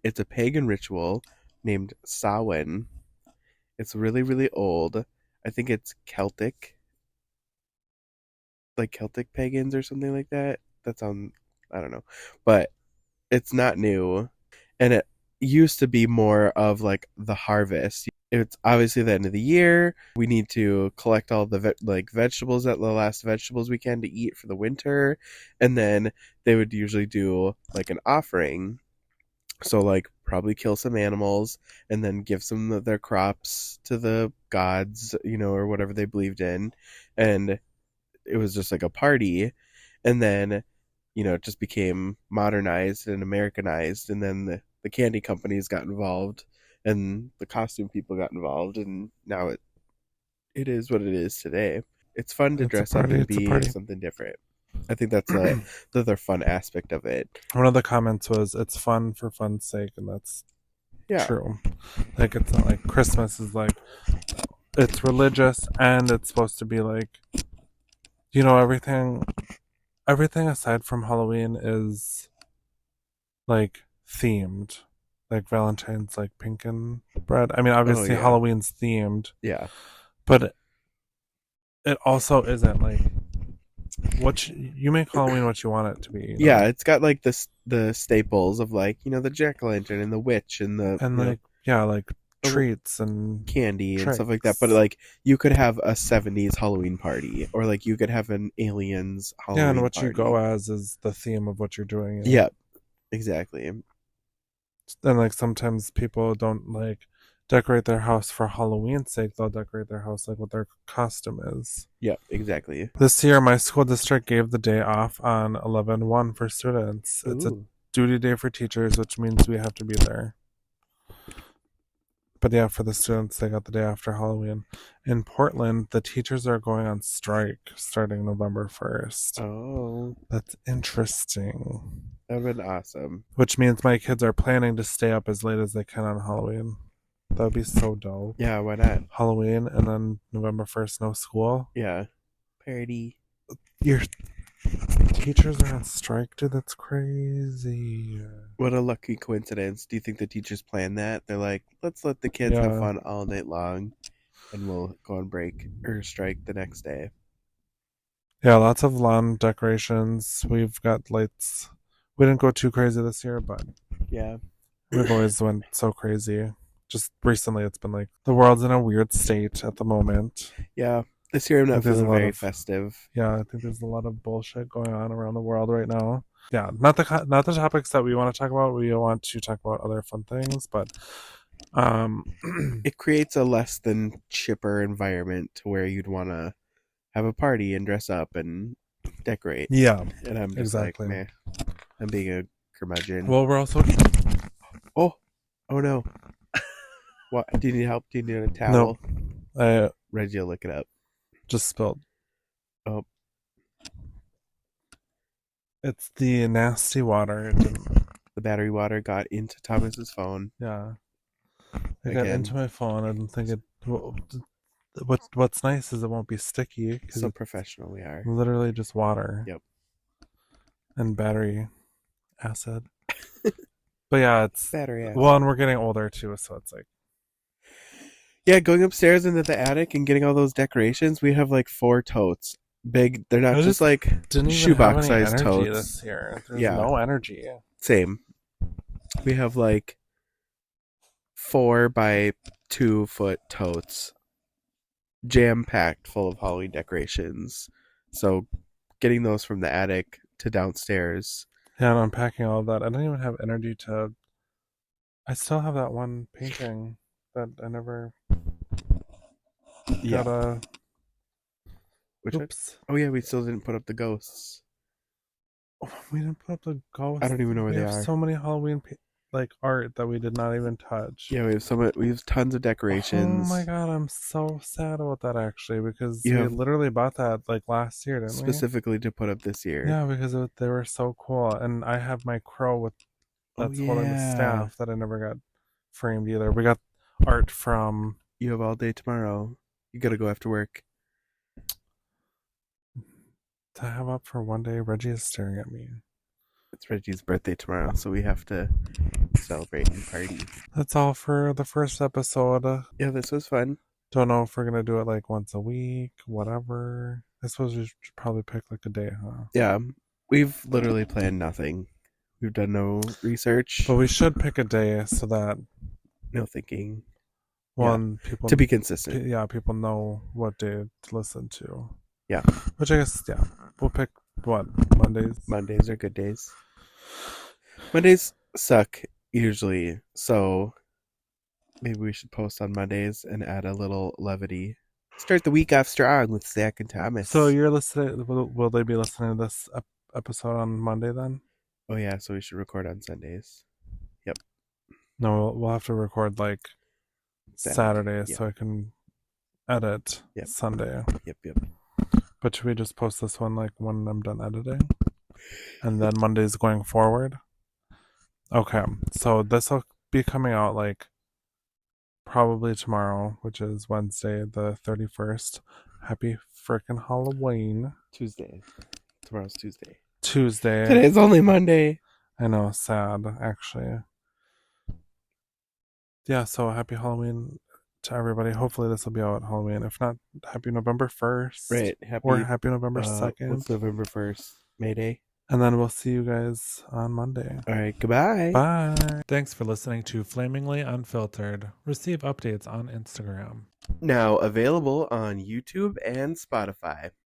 It's a pagan ritual named Samhain. It's really, really old. I think it's Celtic. Like Celtic pagans or something like that. That sounds, I don't know. But it's not new. And it used to be more of like the harvest. it's obviously the end of the year. We need to collect all the vegetables, that the last vegetables we can to eat for the winter, and then they would usually do like an offering. So like probably kill some animals and then give some of their crops to the gods, or whatever they believed in, and it was just like a party, and then it just became modernized and Americanized, and then the candy companies got involved and the costume people got involved, and now it is what it is today. It's fun to It's a dress up party, and it's a be party. something different. I think that's the other fun aspect of it. One of the comments was, "It's fun for fun's sake," and that's Yeah. true. Like, it's not like Christmas is like, it's religious and it's supposed to be like, everything aside from Halloween is like themed. Like Valentine's, like pink and red. I mean, obviously yeah. Halloween's themed, Yeah. but it also isn't like you make Halloween what you want it to be. Yeah, it's got like the staples of like, the jack-o'-lantern and the witch and the and like like treats and candy and tricks. stuff like that. But like you could have a 70s Halloween party, or like you could have an aliens Halloween and what party. you go as is the theme of what you're doing. Yeah, exactly. And like sometimes people don't like decorate their house for Halloween's sake. They'll decorate their house like what their costume is. Yeah, exactly. This year, my school district gave the day off on 11/1 for students. It's a duty day for teachers, which means we have to be there. But yeah, for the students, they got the day after Halloween. In Portland, the teachers are going on strike starting November 1st. Oh. That's interesting. That would have been awesome. Which means my kids are planning to stay up as late as they can on Halloween. That would be so dope. Yeah, why not? Halloween and then November 1st, no school. Yeah. Party. Your teachers are on strike, dude. That's crazy. What a lucky coincidence. Do you think the teachers planned that? They're like, let's let the kids have fun all night long, and we'll go on break or strike the next day. Yeah, lots of lawn decorations. We've got lights. We didn't go too crazy this year, but yeah, we've always went so crazy. Just recently, it's been like the world's in a weird state at the moment. Yeah. This year I'm not feeling very festive. Yeah, I think there's a lot of bullshit going on around the world right now. Yeah, not the topics that we want to talk about. We want to talk about other fun things, but it creates a less than chipper environment to where you'd want to have a party and dress up and decorate. Yeah, and I'm just like, meh, I'm being a curmudgeon. Well, we're also. Oh no! What? Do you need help? Do you need a towel? No, Reggie will look it up. Just spilled. Oh. It's the nasty water. The battery water got into Thomas's phone. Yeah. It got into my phone. I don't think it... What's nice is it won't be sticky. So professional we are. Literally just water. Yep. And battery acid. But yeah, it's... Battery acid. Well, and we're getting older too, so it's like... Yeah, going upstairs into the attic and getting all those decorations, we have like 4 totes. Big. They're not just like shoebox sized totes. This year. There's no energy. Same. We have like 4 by 2 foot totes, jam packed full of Halloween decorations. So, getting those from the attic to downstairs. Yeah, and unpacking all of that. I don't even have energy to. I still have that one painting that I never. Yeah. Which Oops. Oh yeah, we still didn't put up the ghosts. Oh, we didn't put up the ghosts. I don't even know where they are. We have so many Halloween art that we did not even touch. Yeah, we have tons of decorations. Oh my god, I'm so sad about that actually, because we literally bought that like last year, didn't we? Specifically to put up this year. Yeah, because they were so cool, and I have my crow that's holding the staff that I never got framed either. We got art from. You have all day tomorrow. You gotta go after work. To have up for one day, Reggie is staring at me. It's Reggie's birthday tomorrow, so we have to celebrate and party. That's all for the first episode. Yeah, this was fun. Don't know if we're gonna do it like once a week, whatever. I suppose we should probably pick like a day, huh? Yeah, we've literally planned nothing. We've done no research. But we should pick a day so that... No thinking. Well, Yeah. and people To be consistent. people know what day to listen to. Yeah. Which I guess, yeah, we'll pick what, Mondays. Mondays are good days. Mondays suck usually, so maybe we should post on Mondays and add a little levity. Start the week off strong with Zach and Thomas. So you're listening. Will they be listening to this episode on Monday then? Oh yeah, so we should record on Sundays. Yep. No, we'll have to record like Saturday Yep. so I can edit Yep. Sunday. Yep. But should we just post this one like when I'm done editing? And then Mondays going forward? Okay, so this will be coming out like probably tomorrow, which is Wednesday the 31st. Happy frickin' Halloween. Tuesday. Tomorrow's Tuesday. Tuesday. Today's only Monday. I know, sad actually. Yeah, so happy Halloween to everybody. Hopefully this will be out Halloween. If not, happy November 1st. Right. Or happy November 2nd. What's November 1st? May Day. And then we'll see you guys on Monday. All right. Goodbye. Bye. Thanks for listening to Flamingly Unfiltered. Receive updates on Instagram. Now available on YouTube and Spotify.